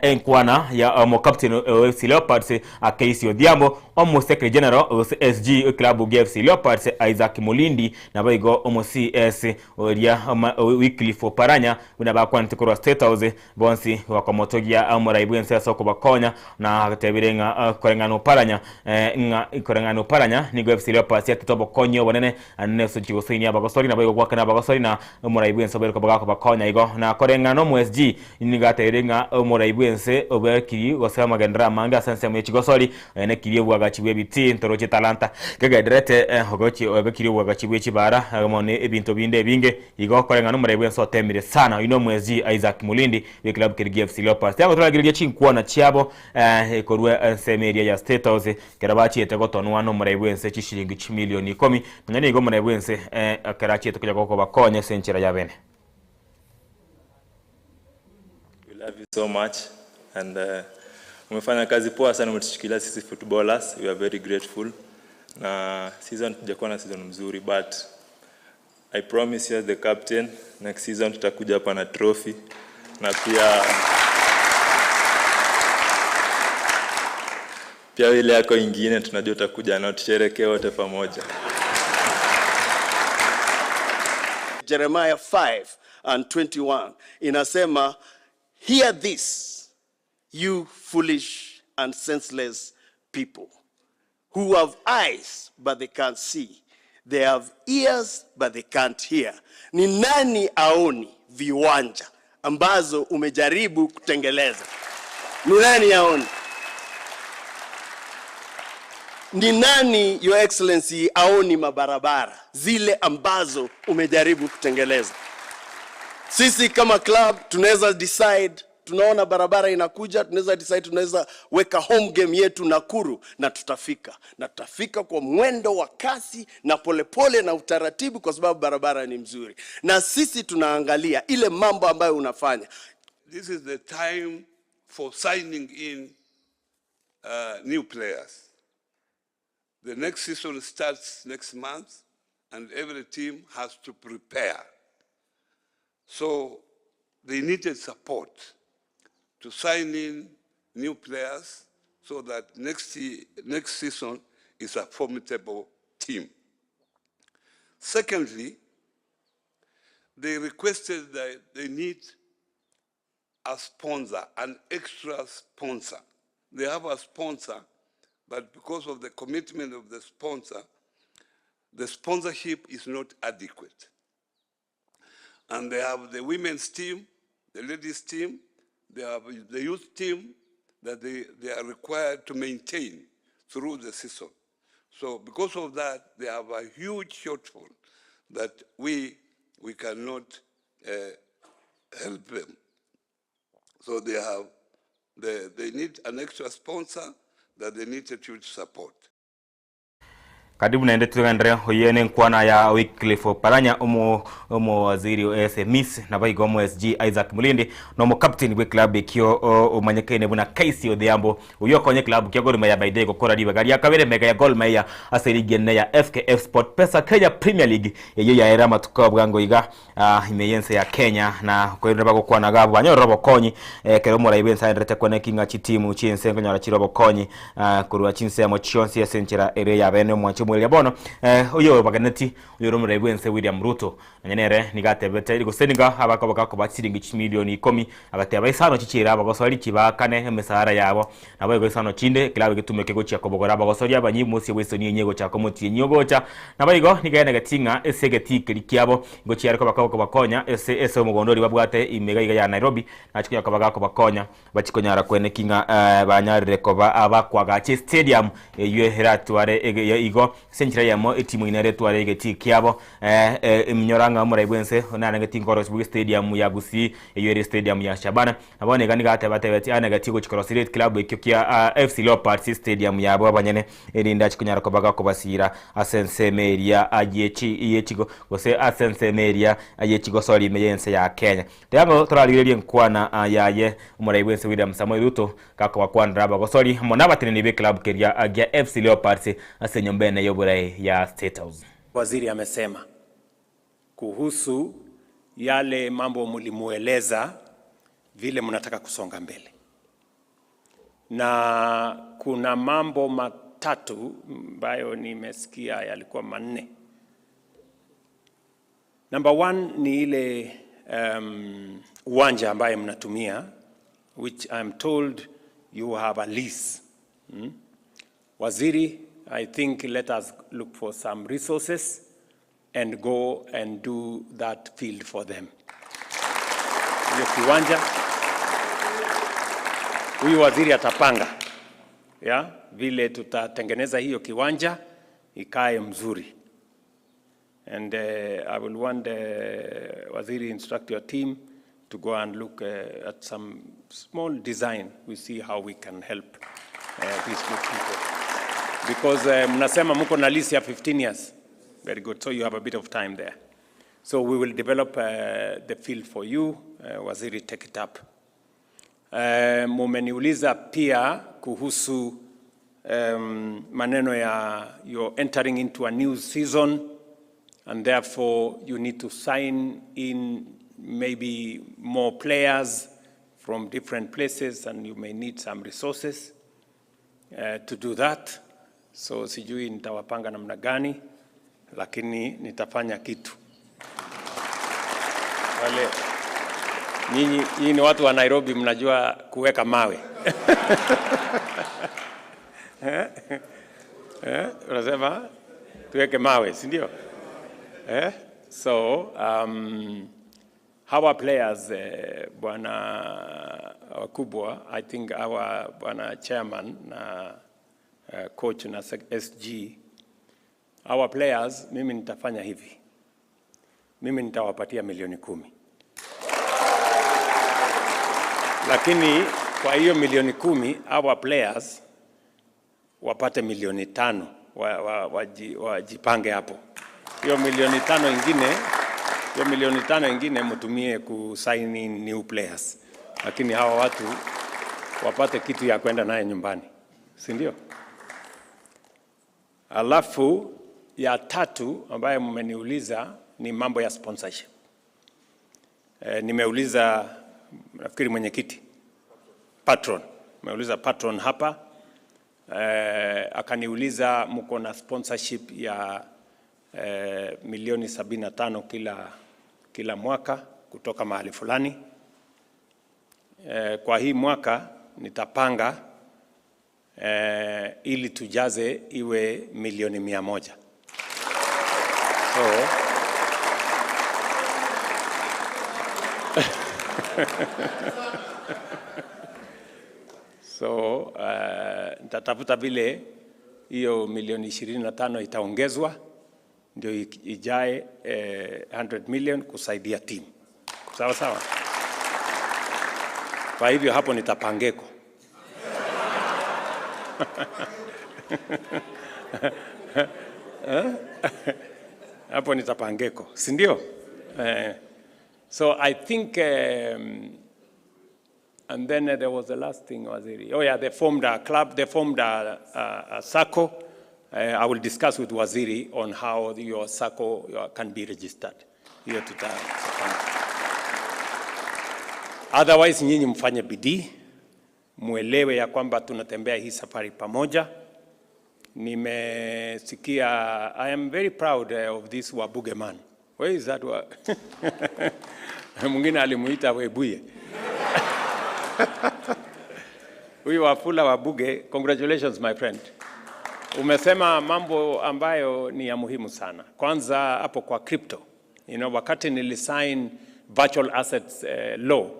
enkwana ya mo captain FC Leopards Casey Odhiambo omo secretary general of SG club GFC Leopards Isaac Mulindi na baigo omo CS oria weekly for Paranya una bakwa ntikoro State House bonsi wakomotogia amuraibuense soko bakonya na tebirenga korengano Paranya nga korengano Paranya ni GFC Leopards ya kitobo konyo bonene aneso chigosini abagosori na baigo kwakana abagosori na amuraibuense bero bagako bakonya igo na korengano mu SG ni gaterenga Ibwense obekiri gosama gendra manga sanse mu chigosori ne kiriye bwagachiwe biti ntoroche talanta kagadirete hogochi obekiri bwagachiwe chibara amone ebinto binde binge igo korenga no murebwense otemire sana ino mwezi Isaac Mulindi we club kirigi FC Leopards yango tolagirije chinkwana chiabo korwe semeria ya State House kerabachi etegotonwa no murebwense chishiringi 1 milioni 10 ngane igo murebwense akarachi etekujya koko bakonye senchira ya bene. Love you so much and umefanya kazi poa sana mtushikilia sisi footballers. We are very grateful. Na season tujakuwa na season mzuri but I promise you as the captain next season tutakuja hapa na trophy na pia ile yako ingine tunajua tutakuja na tusherekee wote pamoja. Jeremiah 5:21 inasema, hear this, you foolish and senseless people who have eyes but they can't see, they have ears but they can't hear. Ni nani aoni viwanja ambazo umejaribu kutengeleza? Ni nani aoni? Ni nani, Your Excellency, aoni mabarabara zile ambazo umejaribu kutengeleza? Sisi kama club tunaweza decide, tunaona barabara inakuja, tunaweza decide, tunaweza weka home game yetu Nakuru na tutafika. Na tutafika kwa mwendo wa kasi na polepole na utaratibu kwa sababu barabara ni mzuri. Na sisi tunaangalia ile mambo ambayo unafanya. This is the time for signing in new players. The next season starts next month and every team has to prepare. So they needed support to sign in new players so that next season is a formidable team. Secondly, they requested that they need a sponsor, an extra sponsor. They have a sponsor, but because of the commitment of the sponsor, the sponsorship is not adequate. And they have the women's team, the ladies team, they have the youth team that they are required to maintain through the season. So because of that, they have a huge shortfall that we cannot help them. So they need an extra sponsor that they need to support. Kadibu naende tugendere oyene nkwana ya Wycliffe Oparanya omo waziri wa SMEs na baigo omo SG Isaac Mulindi no mo captain we club ekyo omanyekene buna Kaisi Odhiambo uyokonye club kyo Gor Mahia baide gukora riba gari akabere mega ya Gor Mahia aserigene ya FKF Sport Pesa Kenya Premier League eyo ya era matuka bwango iga imeyense ya Kenya na kwenda bagukwana gabo banyoro bokonyi kero mo raibensa endrete kone kinga chitimu chinse ngonyara chirobo konyi kurwa chinse mo chionsi ya senchera ere ya bene mo mwele bono uyo baganati uyo romre bwense William Ruto nyenere nigatebete iri guseninga abakobaka ko batsiringa 1 milioni 10 agateba isano cicira abagosori kibakane emisara yabo nabo ego isano chinde kilawe gitumeke go cyakobogora abagosori abanyi musi weso ni nyego cyakomoti nyogocha nabo ego nigayene gatinga esegeti kiabo go cyariko bakako bakonya ese umugondori babwate imega ya Nairobi nachiko bakako bakonya bakikonyara kwene kinga banyarire koba abakwaga chi stadium eyo heratware igo senchira yamo etimu inare tware geti kiabo imnyoranga muri bwense onana geti Ngoros Stadium ya Gusii eyo stadium ya Shabana abone gani gate batebeti ana gati go Chikorosirate club ekyo kya FC Leopards stadium yabo abanyene erinda chikunyara ko baga ko basira Asense Meria ajechi yechigo gose Asense Meria ajechigo sori meyense ya Kenya tango toralirelie nkwana yaye muri bwense William Samoei Ruto kako bakwandra bagosori mona batenene be club keria agia FC Leopards asenyombene yobure ya State House. Waziri amesema kuhusu yale mambo mlimueleza vile mnataka kusonga mbele. Na kuna mambo matatu ambayo nimesikia yalikuwa manne. Number 1 ni ile uwanja ambaye mnatumia, which I'm told you have a lease. Waziri, I think let us look for some resources and go and do that field for them. Hiyo kiwanja, huyu waziri atapanga vile tutatengeneza hiyo kiwanja ikae mzuri. And I will want waziri instruct your team to go and look at some small design. We see how we can help these good people. Because mnasema mko na lease ya 15 years. Very good. So you have a bit of time there. So we will develop the field for you. Waziri, take it up. Mumeniuliza pia kuhusu maneno ya you're entering into a new season and therefore you need to sign in maybe more players from different places and you may need some resources to do that. So sijui nitawapanga namna gani, lakini nitafanya kitu. Nyinyi ni watu wa Nairobi, mnajua kuweka mawe. Unasema tuweke mawe, si ndio? So our players, bwana wakubwa, I think our bwana chairman na coach na SG, our players, mimi nitafanya hivi. Mimi nitawapatia milioni 10. Lakini kwa hiyo milioni 10, our players wapate milioni 5, wajipange hapo. Hiyo milioni 5 ingine mtumie kusign in new players. Lakini hawa watu wapate kitu ya kwenda naye nyumbani, si ndio? Alafu ya tatu ambayo mmeniuliza ni mambo ya sponsorship. Nimeuliza nafikiri mwenyekiti patron, nimeuliza patron hapa, akaniuliza mko na sponsorship ya milioni 75 kila mwaka kutoka mahali fulani. Kwa hii mwaka nitapanga ili tujaze iwe milioni 100. So nitatafuta vile hiyo milioni 25 itaongezwa ndio ijae 100 million kusaidia team. Sawa sawa. Kwa hivyo hapo nitapangeko. Hapo nitapangeko, si ndio? So I think and then there was the last thing, Waziri. Oh yeah, they formed a club, they formed a SACCO. I will discuss with Waziri on how your SACCO can be registered. Hiyo otherwise nyinyi mfanye bidii, muelewe ya kwamba tunatembea hii safari pamoja. Nimesikia, I am very proud of this Wabuge man. Where is that one? Mwingine alimuita Webuye. Huyu Wafula Wabuge, congratulations my friend. Umesema mambo ambayo ni ya muhimu sana. Kwanza hapo kwa crypto. Wakati nilisign virtual assets law,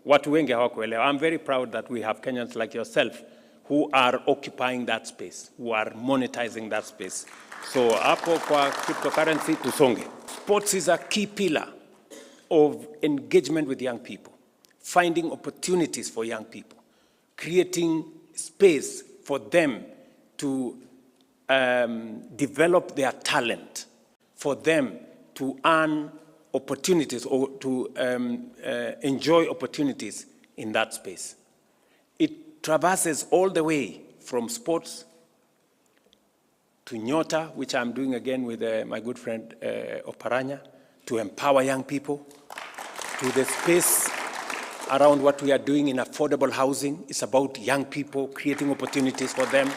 watu wengi hawakuelewa. I'm very proud that we have Kenyans like yourself who are occupying that space, who are monetizing that space. So hapo kwa cryptocurrency tusonge. Sports is a key pillar of engagement with young people, finding opportunities for young people, creating space for them to develop their talent, for them to earn opportunities or to enjoy opportunities in that space. It traverses all the way from sports to Nyota, which I'm doing again with my good friend Oparanya, to empower young people, to the space around what we are doing in affordable housing. It's about young people, creating opportunities for them.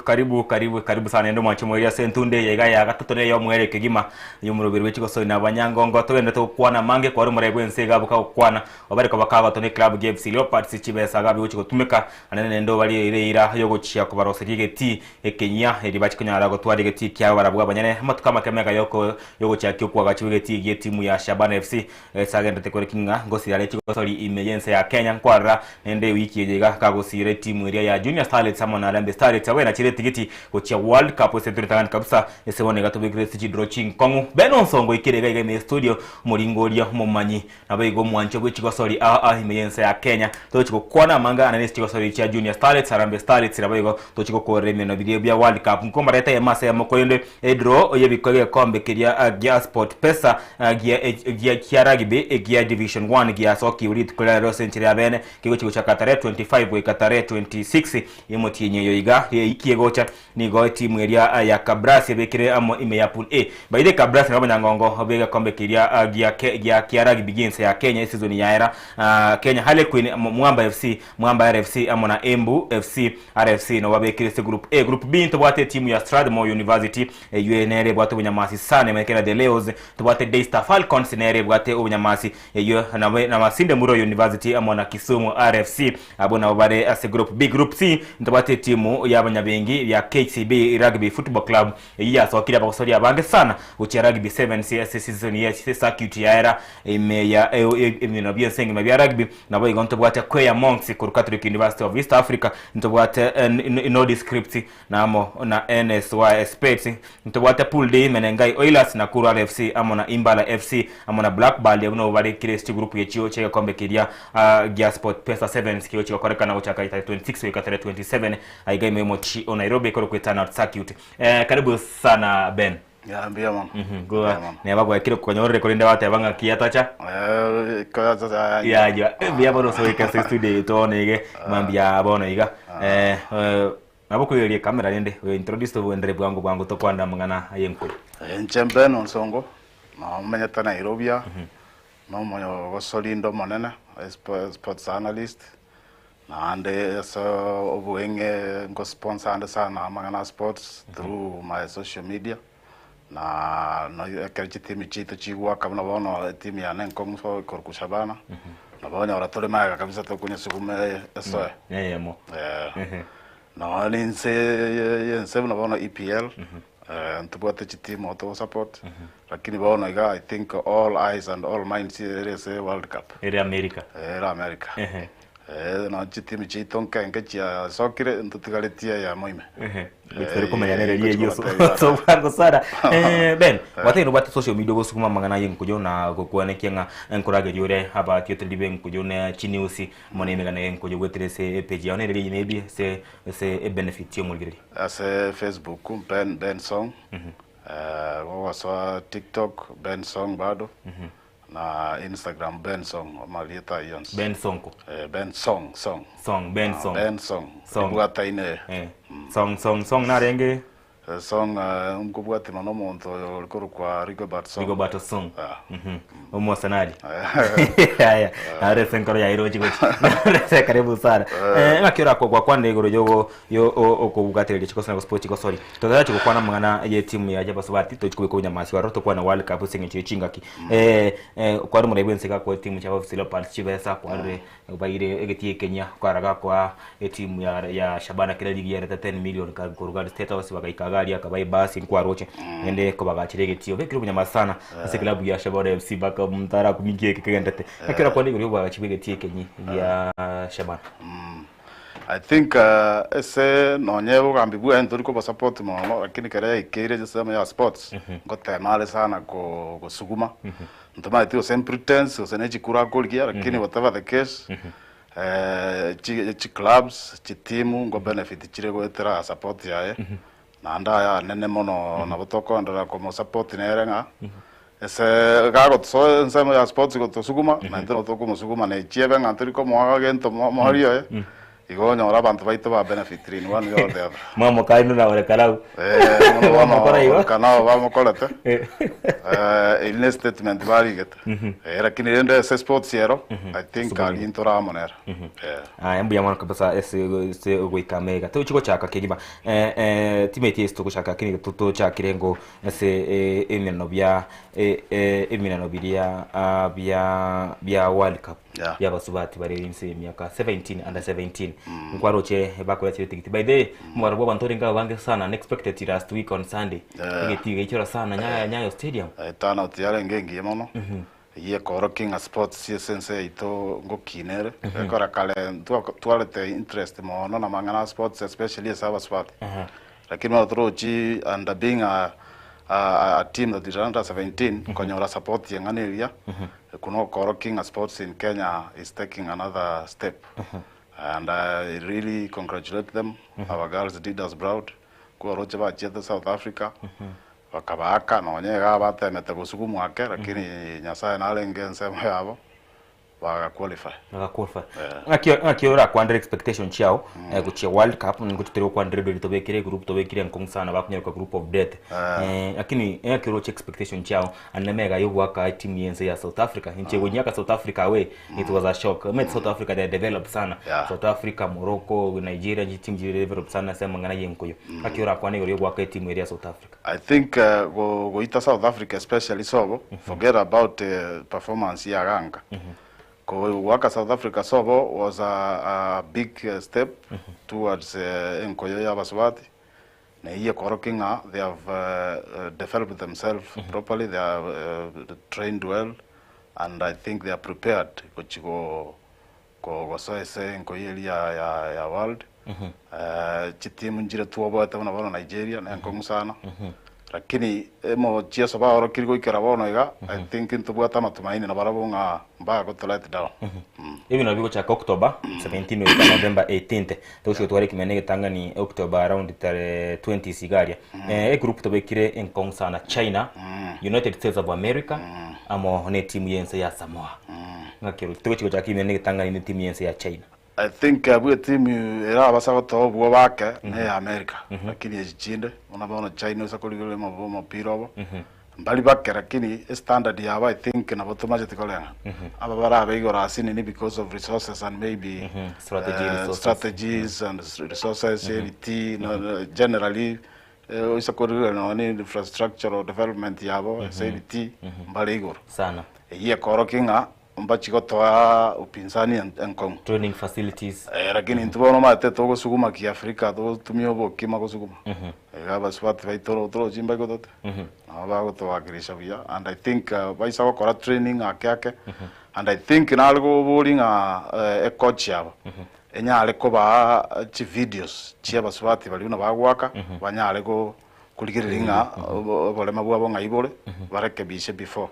Karibu sana ndo mwachimuria sentunde yega ya gatutore yo mwere kigima yumurubiri wechiko so na banyangongo twende to kwana mange kwa rumure gwensega buka kwana obare ko bakaga to ne club games Leopards chibesa gabi wechiko tumeka anene ndo bali ireira yo gochia ko barosirige ti ekenya eri bachikonya go twari geti kya barabwa banyane matuka makemega yo gochia kyo kwa gachiwe ti ge timu ya Shabana FC sagende te kore kinga ngosi ya lechiko sori emergency ya Kenya kwara ende wiki yega kagosire timu area ya Junior Starlets amona Lambe Starlets awena chire tigiti kochia World Cup seturitangan kabisa esebone gato bigresi chidroching kongu Benon Songo ikirega igame studio muringoria mumanyi nabayigo mwancho bwechiko sori emergency ya Kenya tochiko kwana manga ananesi chiko sori cha Junior Starlets Harambee Starlets nabayigo tochiko koreme no video bya World Cup nkomba reta ya masa ya mokoyende edro oyebikoge kombe kiria gia sport pesa gia kiaragibe gia division 1 gia soki ulit kolero century abene kigo chiko cha Katare 25 we Katare 26 yemoti yenyeyo iga kiegocha ni go timu ya Kabrasi bekire amo ime ya pool A by the Kabrasi na banyangongo bega kombe kiria gia kiara begins ya Kenya season ya era Kenya hale Queen Mwamba FC Mwamba RFC amo na Embu FC RFC no babekire se group A. Group B tubate timu ya Strathmore University UNR bwate bunyamasi sana mekena de Leos tubate Daystar Falcons nere bwate bunyamasi yo na Masinde Muro University amo na Kisumu RFC abona bare as group B. Group C tubate timu ya banyabengi ya KCB Rugby Football Club ya sokira bakosori abange sana uchi rugby 7 CS season ya circuit ya era ime ya no bien sengi mabia rugby na boy gonto bwate Kwea Monks ku Catholic University of East Africa ntobwate no script na amo na NSY Sports ntobwate pool D Menengai Oilers na Kuru RFC amo na Imbala FC amo na Black Ball yabuno bari kiresti group yechio cheka kombe kiria Gia Sport Pesa 7 sikio chika koreka na uchaka 26 wika 27 aiga memochi o Nairobi ko kwetana out circuit karibu sana Ben ya mbia mama go ne bagwa kiro konyore ko ndenda wate banga kiatacha ko za ya bia bono so ika studio to nege mambia bono iga naboko yeli kamera nende we introduce to ndere bwangu to kwanda mangana ayenko enchemben onsongo na menyata Nairobi no moyo gosolindo monene sports analyst na ande so obuenge ngo sponsor ande sana mangana sports through my social media na no yakati timu chito chigwa kama bono timu ya Nenkong so Korkushabana na bono ora tole maga kabisa to kunya sukume eso mo no ninse na bono EPL ntubwate chitimu to support lakini bono iga I think all eyes and all minds is a World Cup era America no chitimu chito nkenge chia sokire ntutigaretia ya moime bitari kumenyanere liye so bango sana Ben wate no bate social media go sukuma mangana yenkujo na kokwane kenga encourage yore haba tiote libe enkujo na chiniusi mone mega na enkujo wetrese page ya onere maybe se benefit yo mulgiri as Facebook Ben Song so TikTok Ben Song bado na Instagram Ben Song malieta yons Ben Sonko Ben Song Ben Song bwata ine song na renge song umkubwate mano monto olukuru kwa Rigobert Song omo sanali haya are senkoro ya iro chiko karibu sana ngakira kwa kwande igoro yo okubwate chiko sana sport chiko sorry todara chiko kwana mwana ye timu ya Jabasubati to chiko kunya masi waro to kwana World Cup singe chingaki kwa mu rebwense ka kwa timu cha Ofisilo Pals chibesa kwa re bayire egeti Kenya kwa raga kwa timu ya Shabana kila ligi ya 10 million ka Kurugad State House bakaigalia kabai basi kwa roche ende ko bagachirege tiyo bekiro kunya sana ase klabu ya Shabana FC baka mtara kumigie kigendete akira kwa ndio bagachibege tie Kenya ya Shabana I think ese nonyevo kambibu entoriko support mono lakini kare ikere jesema ya sports ngote male sana ko suguma ntoma tio sempre tense osenechi kura kolgia lakini whatever the case chi clubs chi timu ngo benefit chire go etera support yae na anda ya nene mono na botoko ndara como support nerenga ese gago so nsema ya sports go suguma na ntero to como suguma na chiebe ngantoriko mo agento mo hario igonyo ora bantu baito ba benefit in one or the other mamo kaino na ore karau mamo kora igo kanao vamos kolate il statement variget era kinende se sports yero I think alintora monera embu yamana kabisa ese goikamega to chiko chaka kigiba timeti esto kushaka kini to chakirengo ese emino bya emino biria bya World Cup ya Basubati bari inse miaka 17 under 17 nkwaroche bako yache tikiti by the mwarabo bantori nga bange sana unexpected last week on Sunday ngeti gechora sana Nyayo Stadium tana tiare ngengi mono ye koro King Sports sense ito ngokinere kora kale tualete interest mono na mangana sports especially as Basubati lakini watrochi and being a team that is under 17 konyora support yenganeria kuno koro King Sports in Kenya is taking another step and I really congratulate them. Our girls did us proud kwa roche ba cheta South Africa wakabaka na onye ga bata mete busuku mwake lakini nyasaye na lenge nsema yabo wa qualify. Akiora kwandre expectation chao kuchia World Cup ngutitero kwandre do litobekire group tobekire nkong sana bakunyera kwa group of death. Lakini akiora expectation chao anemega yogwaka team yense ya South Africa nche gonyaka South Africa away it was a shock. Met South Africa they developed sana. South Africa, Morocco, Nigeria team developed sana sema ngana yenkoyo. Akiora kwanega yogwaka team ya South Africa. I think go ita South Africa especially sobo forget about performance ya Ganga. Waka South Africa sobo was a big step towards enkoyo ya Baswati. Na hiyo korokinga they have developed themselves properly, they are trained well, and I think they are prepared go soese enkoyo ya world. Chitimu njire tuwa tabona bana Nigeria na enkongu sana. Lakini mo chieso ba oro kirgo ikera bono iga I think into bwata matumaini na barabunga mba go to let down. Even na bigo cha October 17 na November 18th tosho twari kimenege tanga ni October around 20 sigaria group to bekire en kong sana China, United States of America amo ne team yense ya Samoa ngakiro tochi cha kimenege tanga ni team yense ya China. I think we team era basa to bwo bake ne America lakini ejinde unabona China usakoligole mabo pirobo mbali bake lakini standard ya I think na botomaje tikolenga aba barabe igora asini ni because of resources and maybe strategies and resources generally usakoligole no ni infrastructural development yabo SABT mbali igora sana hiya korokinga mbachi gotoa upinzani enkong training facilities lakini ntubono mate togo suguma ki Afrika to tumio boki mako suguma aba swat vai toro jimba gotote aba gotoa kirisha bia and I think baisa gokora training akake and I think nalgo bolinga e coach yabo enyale ko ba chi videos chi aba swat bali una bagwaka banyale go kuligiriringa bole mabwa ngaibole barekebishe before.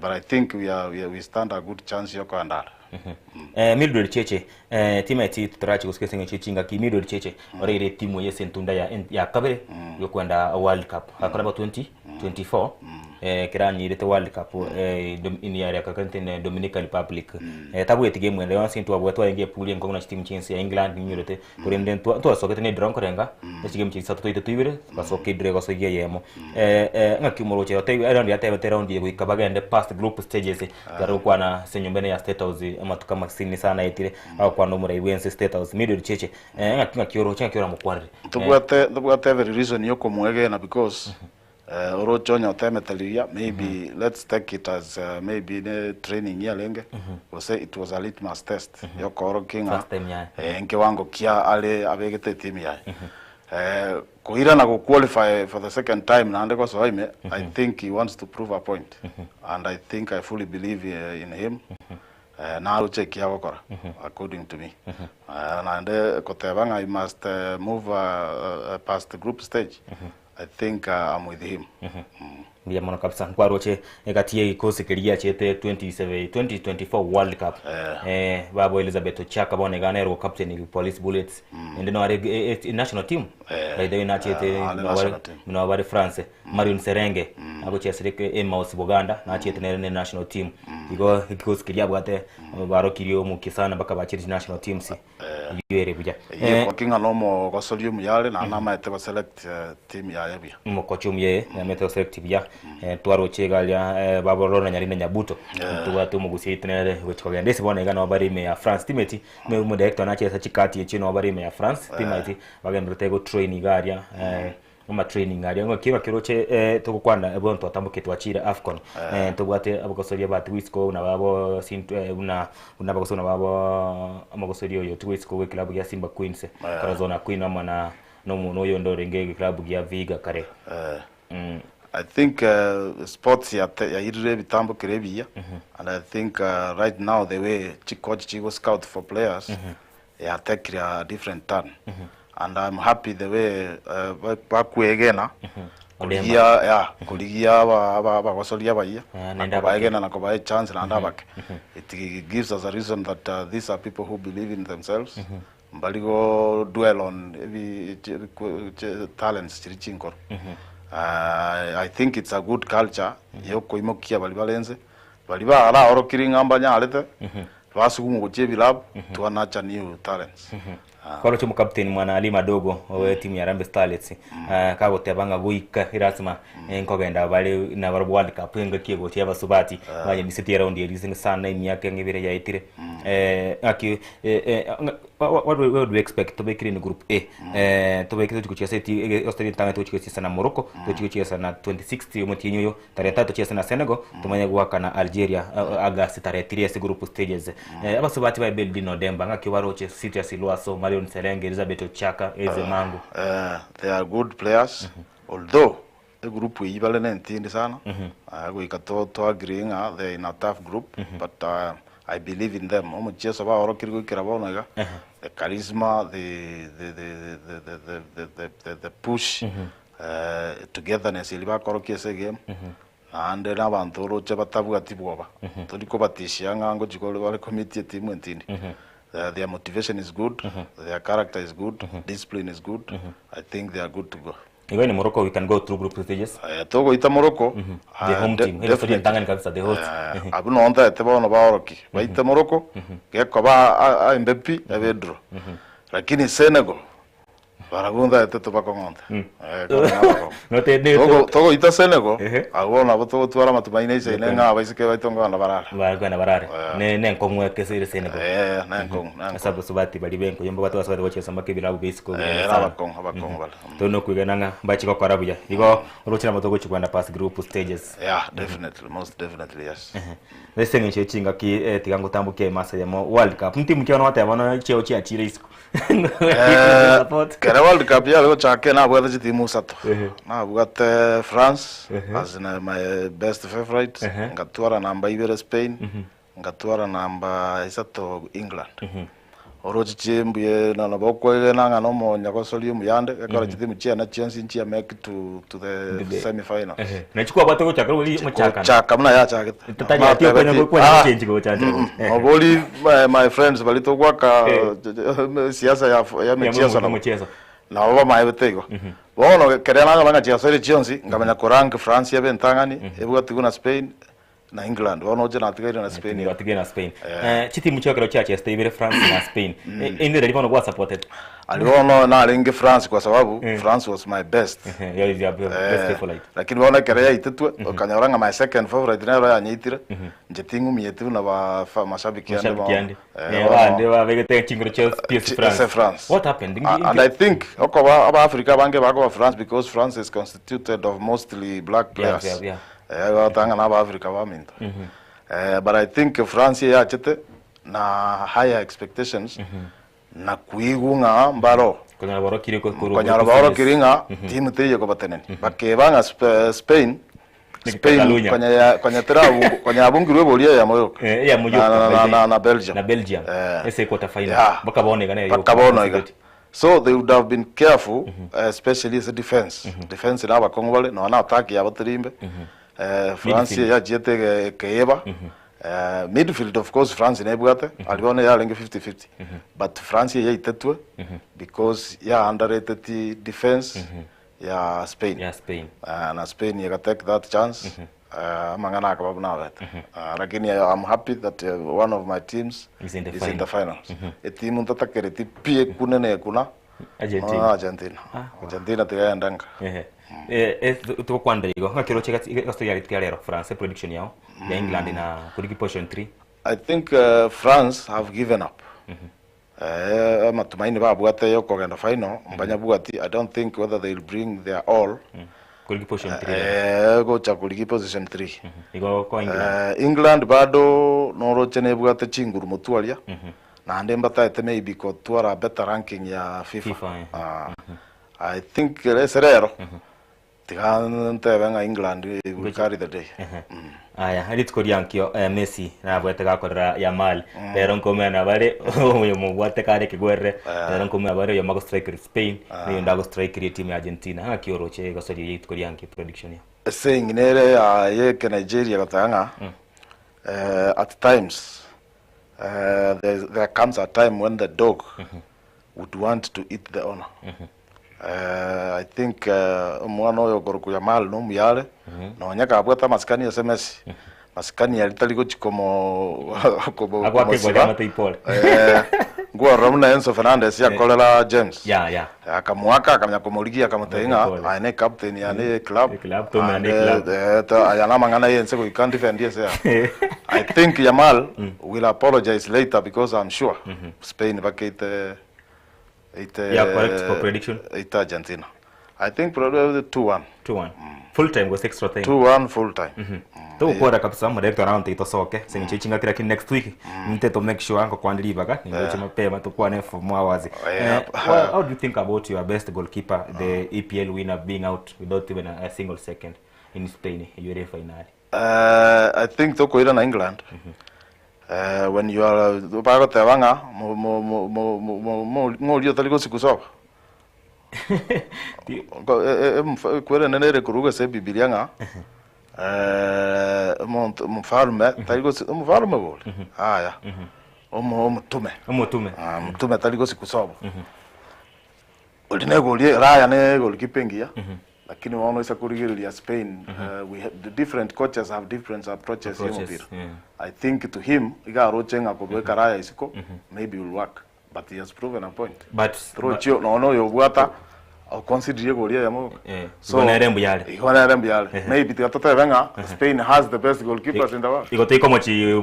But I think we stand a good chance yoko andara. Mildred Cheche timu eti tutarachi kusikese ngechinga ki Mildred Cheche orere timu yese ntunda ya kabere yokwenda World Cup akoraba 2024 kirani irete World Cup ini area kakante Dominican Republic tabu eti game wende wansi ntu abwatwa ingie puli ngo na team chense ya England nyurete kurende ntu asokete ne drum korenga esi game chisa to itibire basoke drego so yemo ngakimoro che ote around ya tebe round ye ikabagende past group stages garo kwana senyombene ya State House amatuka maxini sana etire au kwa nomura iwense State House Mildred Cheche ngakioro chakiora mukwarire tubwate every reason yoko mwege na because orochonya temetelia maybe let's take it as maybe the training ya lenge we say it was a litmus test yoko kinga nke wango kia ale abegete team ya kuira na go qualify for the second time na ndeko so ime I think he wants to prove a point and I think I fully believe in him now check ya gokora according to me and kotebanga I must move past the group stage. I think I'm with him. Ndiye mwana kabisa kwa roche ekatie ikosi kilia chete 2024 World Cup babo Elizabeth Ochaka bone ganero captain Police Bullets and no are national team by the way na chete no wale France Marion Serenge abo chesireke Emmaus Buganda na chete ne national team ikosi kilia bwate baro kirio mukisana baka bachiri national team si yere buja kinga nomo gosolium yale na nama ete select team ya yabia mo kochum ye na meto select bia twaro chegalia baborona nyarina nyabuto tuwatu mugusi itinere wechikoga ndesi bone gana bari me ya France timeti me mu director na chesa chikati chino bari me ya France timeti bagenda tego training garia uma training aria ngo kiba kiroche tukukwana ebonto atambuke twachira Afcon tubwate abakosoria ba Twisco na babo una bakosona babo amakosoria yo Twisco we club ya Simba Queens karazona Queen amana no muno yo ndo renge club ya Viga kare I think sports ya irire bitambo kirebia and I think right now the way coach Chigo scout for players ya take a different turn and I'm happy the way bakwegena kuligia bakosolia baya baegena na kobaye chance na ndabake it gives us a reason that these are people who believe in themselves mbaligo dwell on talents chirichinkor. I think it's a good culture yoko imokia balibalenze bali bara oro kiringa mbanya alete basugumu goche bilab tuanacha new talents Kolo chumu captain mwana ali madogo wa timu ya Harambee Starlets kago tebanga guika irasma nkogenda bali na World Cup nga kiego cyaba subati baye misiti round yelizing sana imyaka ngibere yaitire what would we expect to be in group A to be kucheza Australia tanga tucheza na Morocco tucheza na 26 umutinyo yo tarehe 3 tucheza na Senegal tumanye gwaka na Algeria August tarehe 3 group stages abasubati ba build no demba ngaki waroche City Silwaso Marion Serenge Elizabeth Ochaka Eze Mangu they are good players although the group we ibale nentindi sana go ikato agreeing they in a tough group but I believe in them omuchezo ba orokirgo kirabona the charisma the push togetherness iliba korokiese game and n'abantu roche batavuga tibwoba turiko batishya ngango jikole bale committee team entindi their motivation is good their character is good discipline is good I think they are good to go. Even in Morocco, we can go through group stages. Togo ita Morocco. The home team. Definitely tangani kabisa the host. Abuno onda tebo no baoroki. Baita Morocco. Geko ba Mbappé avedro. Lakini Senegal. Baragunda teto bakongonda. No te Togo ita Senegal. Agona boto twara matumaina isa inenga baisike baitonga na barara. Baragana barara. Ne nkomwe kesire Senegal. Na nkong. Sabu subati bali benko yomba watu waswade wache samake bilabu basico. Abakong bala. Tono kuigananga bachi ko kwarabuya. Igo rochira motogo chikwanda pass group stages. Yeah, definitely, most definitely yes. Lese ngishe chinga ki tigango tambuke masa ya World Cup. Mtimu kiona wata yabona cheo chia chire isiko. Kera World Cup ya leo chake na bwela timu sato. Na bwate France as my best favorite. Ngatwara namba ibere Spain. Ngatwara namba isato England. Orochi chimbuye na naboko na ngano mo nyako solium yande akora chitimu chia na chance nchia make to the semi final. Na chukua bato chaka wali mchaka. Chaka mna ya chaka. Tataja tio kwa change go chanja. Maboli my friends balito gwaka siasa ya mchezo. Na baba maibetego. Bono kerana nganga chia sori chionsi ngamanya korang France ya bentangani ebuga tiguna Spain na England wanoje na tigana na Spain na Spain chiti muchokero chache stable France na Spain ende ndivyo kwa supported aliona na linge France kwa sababu France was my best best favorite lakini wana karea itetwe kanyoranga my second favorite na ya nyitira njetingu mietu na ba mashabiki yande wande wa vegete chingro Chelsea France what happened and I think aba Africa bange bako France because France is constituted of mostly black players tanga na Africa waminto but I think France ya chete na higher expectations na kuigunga mbaro kwenye baro kiriko kuru kwenye baro kiringa timu teye ko bateneni bakebanga Spain kwenye terabu kwenye abungirwe bolia ya moyo na Belgium ese quarter final bakabona so they would have been careful especially as a defense na bakongole no na attack ya batirimbe France ya jete keba midfield of course France nebwate aliona ya lenge 50-50 but France ya itetwe because ya underrated defense ya Spain na Spain ya take that chance mangana akababu na wet lakini I'm happy that one of my teams is in the finals timu ntatakere pie kunene kuna Argentina tigayandanga tuko kwanda igo ngakiro cheka Australia gitikia lero France prediction yao ya England na kuri position 3 I think France have given up matumaini babwate yo kogenda final mbanya bwati I don't think whether they'll bring their all kuri position 3 go cha kuri position 3 igo ko England bado noro chene bwate chinguru mutwalia na ndemba taite maybe ko twara better ranking ya FIFA. I think serero tigante venga England will carry the day. Aya hadit ko yankio Messi na bwete gakorera Yamal pero nkomena bare uyo mubwate kare kigwere pero nkomena bare yo mago striker Spain ni ndago striker team ya Argentina akioroche gasori yit ko yankio prediction ya saying nere ya ye Nigeria gatanga at times there comes a time when the dog would want to eat the owner. I think mwana oyo goruku ya mal no muyale no nyaka abwata maskani SMS maskani alitali chikomo Agwake kwa jama teipole. Ngwa Ramona Enzo Fernandez ya kolela James. Yeah. Akamwaka akamya komoligia akamutenga ane captain ya ne club. To mane club. Ayana mangana yense ko can't defend yes. I think Yamal will apologize later because I'm sure Spain vacate correct for prediction. It Argentina. I think probably 2-1. 2-1. Full time was extra time. 2-1 full time. To kwora kabisa mu director round itosoke sinichichinga kila next week nite to make sure anko kwandilibaga ningoche mapema to kwa for more hours. How do you think about your best goalkeeper, the EPL winner, being out without even a single second in Spain UEFA final? I think to ko in England. When you are bago tewanga mo dio taliko sikusoba. Kwere nene kuruga se bibilianga mfalme taliko mfalme bol haya omutume mutume taliko sikusoba uline goli raya ne goli kipengia lakini waona isa kurigiria Spain we have the different coaches have different approaches here. I think to him igaro chenga ko beka raya isiko maybe will work, but he has proven a point. But Rocho no yo bwata au consider golia ya mo. So maybe tikatote venga Spain has the best goalkeepers in the world. Iko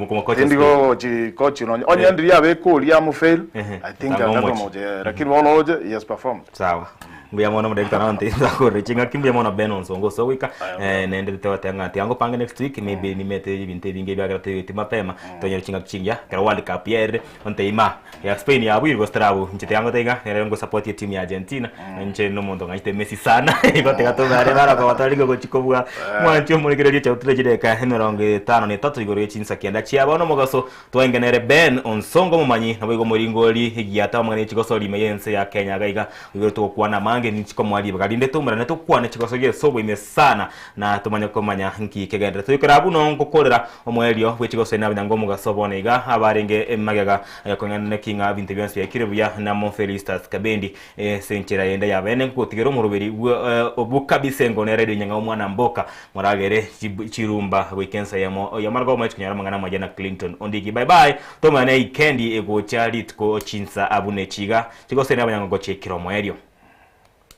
como coach. Indigo coach no. Onye ndiya be golia mu fail. I think that moja. Lakini wono he has performed. Sawa. Mbia mwana mdekta na nti zakore chinga kimbia mwana Benon songo so wika nende tewa tanga tiango panga next week maybe nimete binte binge bya grate mapema tonye chinga chinga kara World Cup yere onte ima ya Spain ya bwirgo strabu nchite yango tega nere ngo support ya team ya Argentina nche no mondo ngite Messi sana iko tega to bare bara kwa watalingo go chikobwa mwancho mulikire cha utule jideka 53 igoro chinsa kienda chia bono mogaso twengenere Ben on songo mumanyi nabwo muringoli higiyata mwene chigoso limeyense ya Kenya gaiga igoro to kuana mange nichiko mwali bagalinde tumura neto kwane chigosoge sobo ime sana na tumanya komanya nki kegenda tuyikarabu no ngokorera omwelio wechigoso na binango mugasobone iga abarenge emagaga yakongane kinga binte byanse yakirebuya na Monfelistas Kabendi senchera yenda yabene kutigero mu ruberi obukabisengo ne radio nyanga omwana mboka muragere chirumba weekend ya margo match kunyara mangana majana Clinton ondigi bye bye tumane ikendi ego chalit ko chinsa abune chiga chigoso na binango go chekiro mwelio.